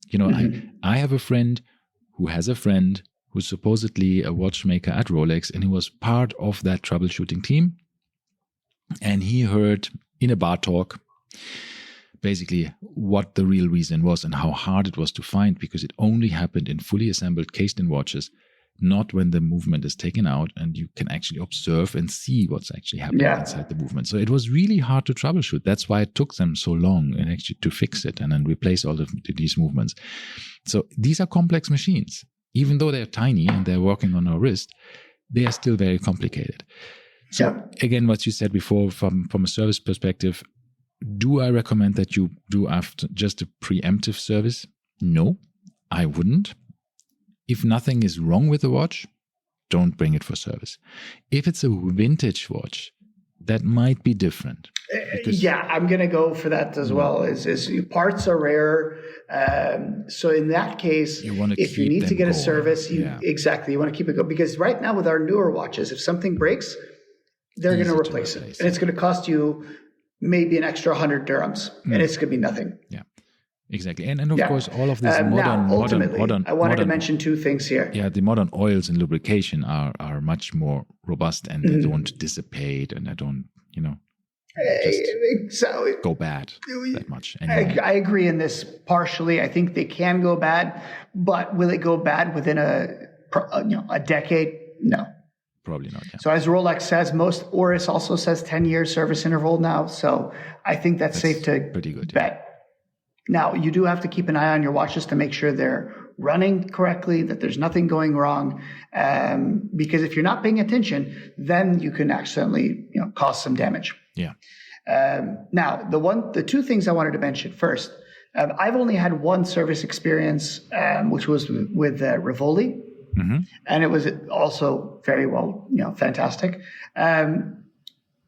You know, I have a friend who has a friend who's supposedly a watchmaker at Rolex, and he was part of that troubleshooting team. And he heard in a bar talk basically what the real reason was and how hard it was to find, because it only happened in fully assembled cased-in watches, not when the movement is taken out and you can actually observe and see what's actually happening inside the movement. So it was really hard to troubleshoot. That's why it took them so long and actually to fix it and then replace all of these movements. So these are complex machines. Even though they're tiny and they're working on our wrist, they are still very complicated. So again, what you said before, from a service perspective, do I recommend that you do after just a preemptive service? No, I wouldn't. If nothing is wrong with the watch, don't bring it for service. If it's a vintage watch, that might be different. I'm going to go for that as well. Is parts are rare. So in that case, if you need to get a service, you want to keep it going. Because right now with our newer watches, if something breaks, they're going to replace it. And it's going to cost you maybe an extra 100 dirhams, and it's going to be nothing. Yeah, exactly. And of course, all of this modern. I wanted to mention two things here. Yeah, the modern oils and lubrication are much more robust, and they don't dissipate, and they don't, go bad that much. I agree in this partially. I think they can go bad, but will it go bad within a decade? No. Probably not. Yeah. So as Rolex says, Oris also says 10-year service interval now. So I think that's safe to pretty good, bet. Now, you do have to keep an eye on your watches to make sure they're running correctly, that there's nothing going wrong. Because if you're not paying attention, then you can accidentally cause some damage. Yeah. Now, the two things I wanted to mention first, I've only had one service experience, which was with Rivoli. Mm-hmm. And it was also very well, fantastic. And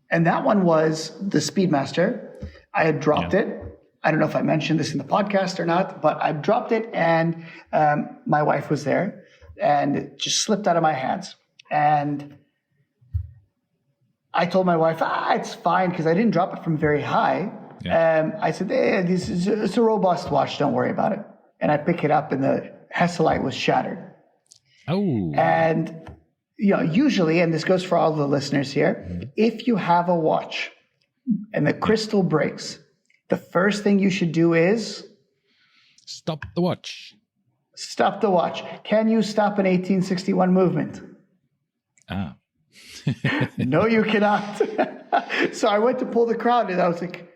that one was the Speedmaster. I had dropped it. I don't know if I mentioned this in the podcast or not, but I dropped it and my wife was there and it just slipped out of my hands. And I told my wife, it's fine because I didn't drop it from very high. Yeah. I said, it's a robust watch. Don't worry about it. And I pick it up and the Hesalite was shattered. Oh. And, usually, and this goes for all the listeners here, if you have a watch and the crystal breaks, the first thing you should do is stop the watch. Stop the watch. Can you stop an 1861 movement? No, you cannot. So I went to pull the crown and I was like,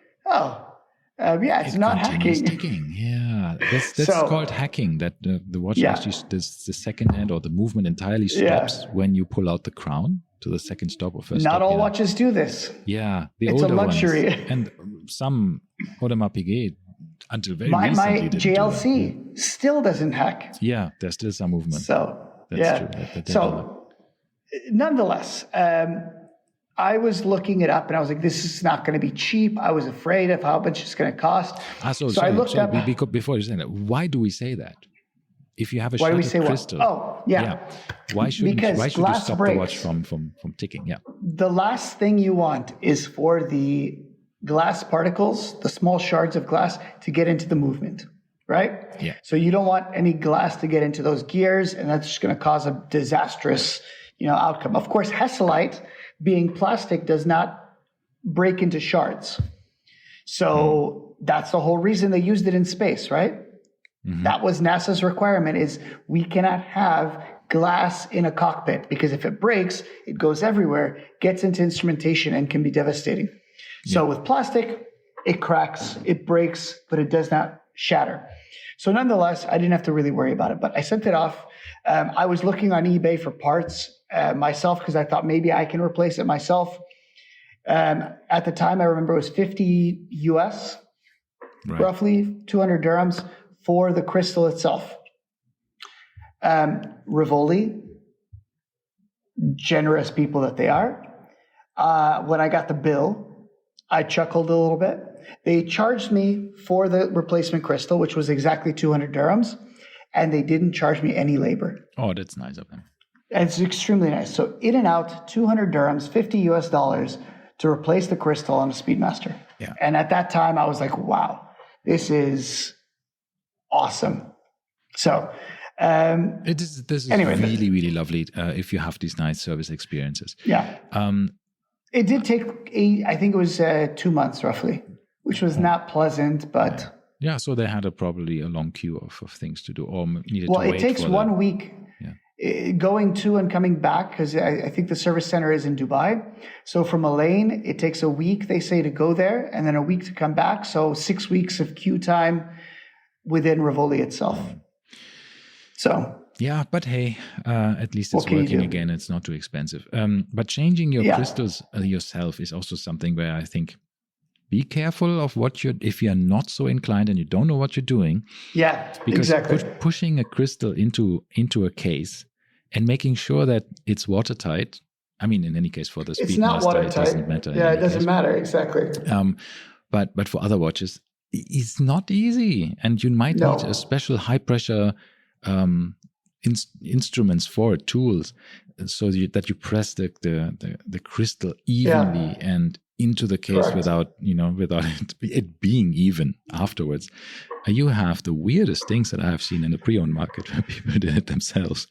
it's not hacking. Ticking. Yeah, that's called hacking. That the watch actually the second hand or the movement entirely stops when you pull out the crown. to the second stop or first Not stop. all watches do this. Yeah, the It's a older luxury. ones. And some Audemars Piguet until very My recently didn't JLC still doesn't hack. Yeah, there's still some movement. So That's true. That so nonetheless, I was looking it up and I was like, this is not going to be cheap. I was afraid of how much it's going to cost. So I looked up. Before you say that, why do we say that? If you have a Why do we shattered say crystal, what? Oh, yeah. Why should you stop the watch from ticking? Yeah. The last thing you want is for the glass particles, the small shards of glass, to get into the movement, right? Yeah. So you don't want any glass to get into those gears, and that's just going to cause a disastrous, outcome. Of course, Hesselite, being plastic, does not break into shards. So that's the whole reason they used it in space, right? Mm-hmm. That was NASA's requirement, is we cannot have glass in a cockpit, because if it breaks, it goes everywhere, gets into instrumentation, and can be devastating. Yeah. So with plastic, it cracks, it breaks, but it does not shatter. So nonetheless, I didn't have to really worry about it, but I sent it off. I was looking on eBay for parts myself, because I thought maybe I can replace it myself. At the time, I remember it was 50 US, roughly 200 dirhams for the crystal itself. Rivoli, generous people that they are. When I got the bill, I chuckled a little bit. They charged me for the replacement crystal, which was exactly 200 dirhams, and they didn't charge me any labor. Oh, that's nice of them. It's extremely nice. So in and out, 200 dirhams, 50 US dollars to replace the crystal on a Speedmaster. Yeah. And at that time, I was like, wow, this is awesome. So this is really, really lovely if you have these nice service experiences. Yeah. It did take, I think it was 2 months roughly, which was not pleasant, but... Yeah, so they had probably a long queue of things to do, or needed to wait. Well, it takes 1 week going to and coming back, because I think the service center is in Dubai. So from Elaine, it takes a week, they say, to go there, and then a week to come back. So 6 weeks of queue time within Rivoli itself. So... Yeah, but hey, at least it's working again. It's not too expensive. But changing your crystals yourself is also something where I think, be careful of if you're not so inclined and you don't know what you're doing. Yeah, because exactly. Pushing a crystal into a case and making sure that it's watertight. I mean, in any case, for the Speedmaster, it doesn't matter. Yeah, it doesn't matter, exactly. But for other watches, it's not easy. And you might need a special high pressure instruments for it, tools, so that you press the crystal evenly and into the case without it being even afterwards. You have the weirdest things that I have seen in the pre-owned market where people did it themselves,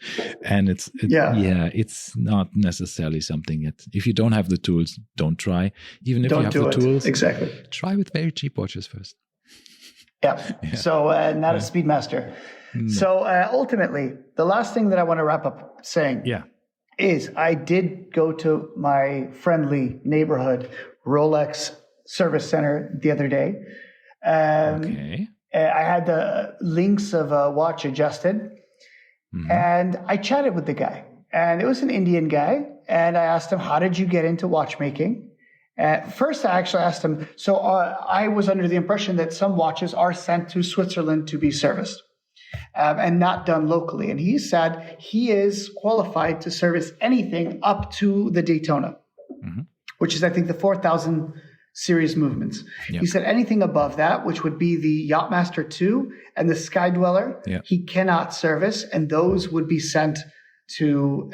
and it's not necessarily something that, if you don't have the tools, don't try. Even if you have the tools, exactly, try with very cheap watches first. Yeah. So not a Speedmaster. No. So ultimately, the last thing that I want to wrap up saying is I did go to my friendly neighborhood Rolex service center the other day. I had the links of a watch adjusted, and I chatted with the guy. And it was an Indian guy, and I asked him, how did you get into watchmaking? First, I actually asked him, so I was under the impression that some watches are sent to Switzerland to be serviced. And not done locally. And he said he is qualified to service anything up to the Daytona, which is, I think, the 4,000 series movements. Yep. He said anything above that, which would be the Yachtmaster 2 and the Sky Dweller, he cannot service, and those would be sent to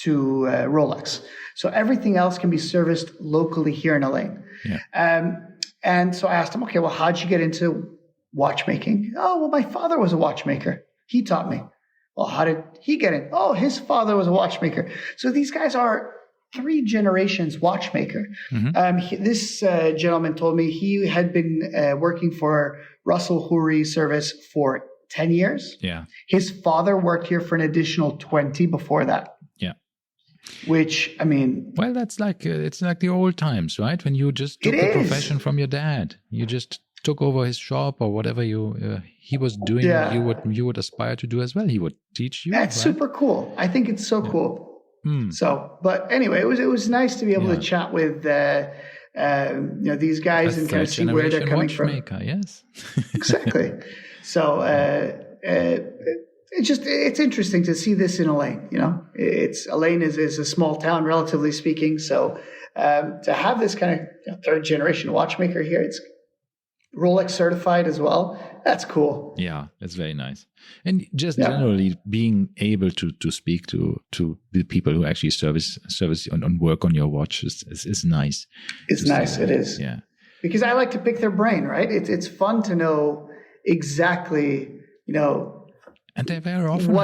Rolex. So everything else can be serviced locally here in Elaine. Yeah. And so I asked him, okay, well, how'd you get into watchmaking? Oh, well, my father was a watchmaker. He taught me. Well, how did he get in? Oh, his father was a watchmaker. So these guys are 3 generations watchmaker. This gentleman told me he had been working for Russell Houry service for 10 years. Yeah. His father worked here for an additional 20 before that. Yeah. Which, I mean... Well, that's like, it's like the old times, right? When you just took the profession from your dad. You just took over his shop or whatever he was doing, you would aspire to do as well. He would teach you. That's super cool. I think it's so cool. So, but anyway, it was nice to be able to chat with these guys and kind of see where they're coming from. Yes, exactly. So it's interesting to see this in Elaine. Elaine is a small town, relatively speaking. So to have this kind of third generation watchmaker here, it's Rolex certified as well. That's cool. Yeah, that's very nice. And just generally being able to speak to the people who actually service and work on your watch is nice. It's nice. It is. Yeah. Because I like to pick their brain, right? It's fun to know exactly, and they very often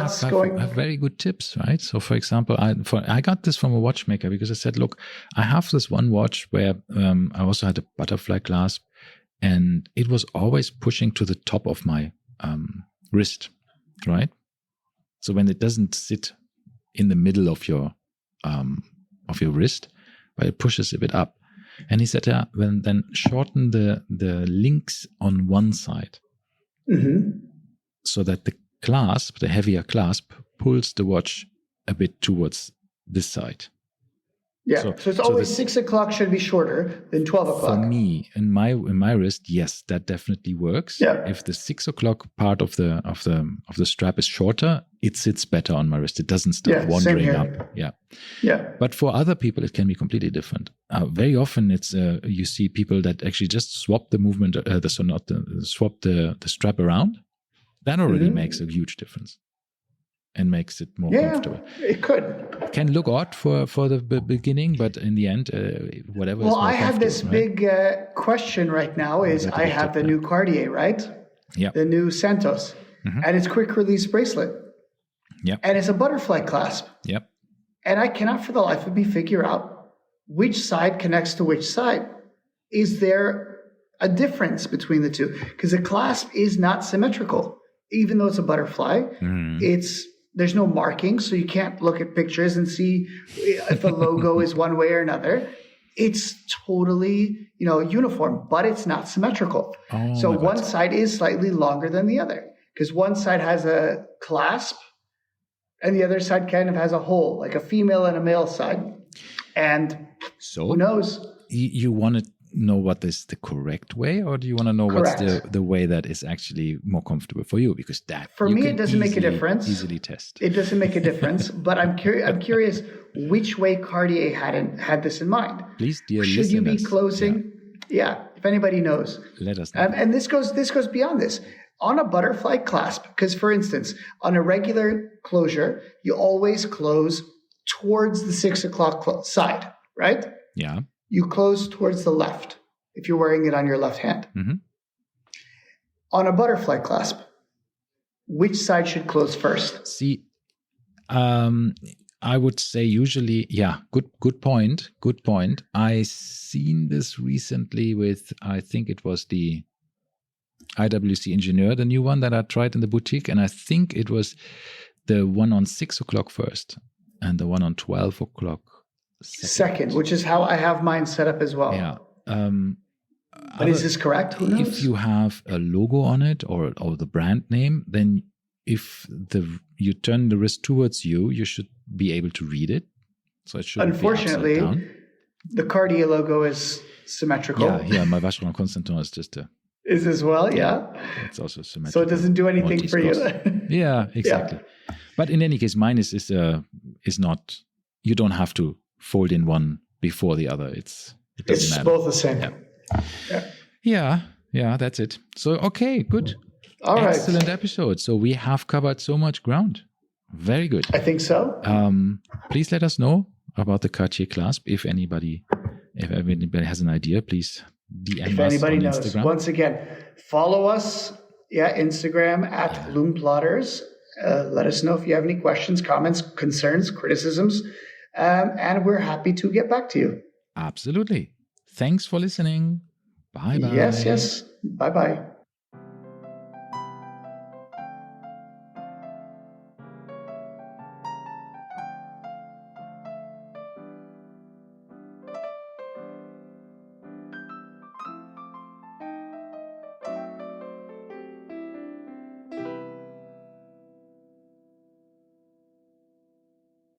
have very good tips, right? So, for example, I got this from a watchmaker because I said, look, I have this one watch where I also had a butterfly clasp, and it was always pushing to the top of my wrist, right? So when it doesn't sit in the middle of your wrist, but it pushes a bit up. And he said, then shorten the links on one side, so that the heavier clasp, pulls the watch a bit towards this side. Yeah, so it's always 6 o'clock should be shorter than 12 o'clock. For me, in my wrist, yes, that definitely works. Yeah. If the 6 o'clock part of the strap is shorter, it sits better on my wrist. It doesn't start wandering up. Yeah. Yeah. But for other people, it can be completely different. Very often, it's you see people that actually just swap the movement, swap the strap around. That already makes a huge difference. And makes it more comfortable. It could. It can look odd for the beginning, but in the end, whatever. Well, I have this big question right now. I have the new Cartier, right? Yeah. The new Santos, and it's quick release bracelet. Yeah. And it's a butterfly clasp. Yep. And I cannot, for the life of me, figure out which side connects to which side. Is there a difference between the two? Because the clasp is not symmetrical, even though it's a butterfly. There's no marking, so you can't look at pictures and see if the logo is one way or another. It's totally, uniform, but it's not symmetrical. So one side is slightly longer than the other because one side has a clasp and the other side kind of has a hole, like a female and a male side. And who knows? You want to know what is the correct way, or do you want to know what's the way that is actually more comfortable for you? Because that for me, it doesn't make a difference. Easily test. It doesn't make a difference. But I'm curious which way Cartier had this in mind. Please, dear should listeners, you be closing? Yeah, if anybody knows, let us know. And this goes beyond this. On a butterfly clasp, because for instance, on a regular closure, you always close towards the 6 o'clock side, right? Yeah. You close towards the left if you're wearing it on your left hand. On a butterfly clasp, which side should close first? See, I would say usually, good point. I seen this recently with, I think it was the IWC Engineer, the new one that I tried in the boutique. And I think it was the one on 6 o'clock first and the one on 12 o'clock second, which is how I have mine set up as well. Yeah. But is this correct? Who knows? If you have a logo on it or the brand name, then if you turn the wrist towards you, you should be able to read it. So it should. Unfortunately, be upside down. The Cartier logo is symmetrical. Yeah. My Vacheron Constantin is just is as well. Yeah. It's also symmetrical. So it doesn't do anything for you. Yeah, exactly. Yeah. But in any case, mine is not. You don't have to fold in one before the other. It's both the same. Yeah, that's it. So, okay, good. All right. Excellent episode. So we have covered so much ground. Very good. I think so. Please let us know about the Cartier clasp. If anybody has an idea, please DM us on Instagram. Once again, follow us. Instagram at Lume Plotters. Let us know if you have any questions, comments, concerns, criticisms. And we're happy to get back to you. Absolutely. Thanks for listening. Bye-bye. Yes. Bye-bye.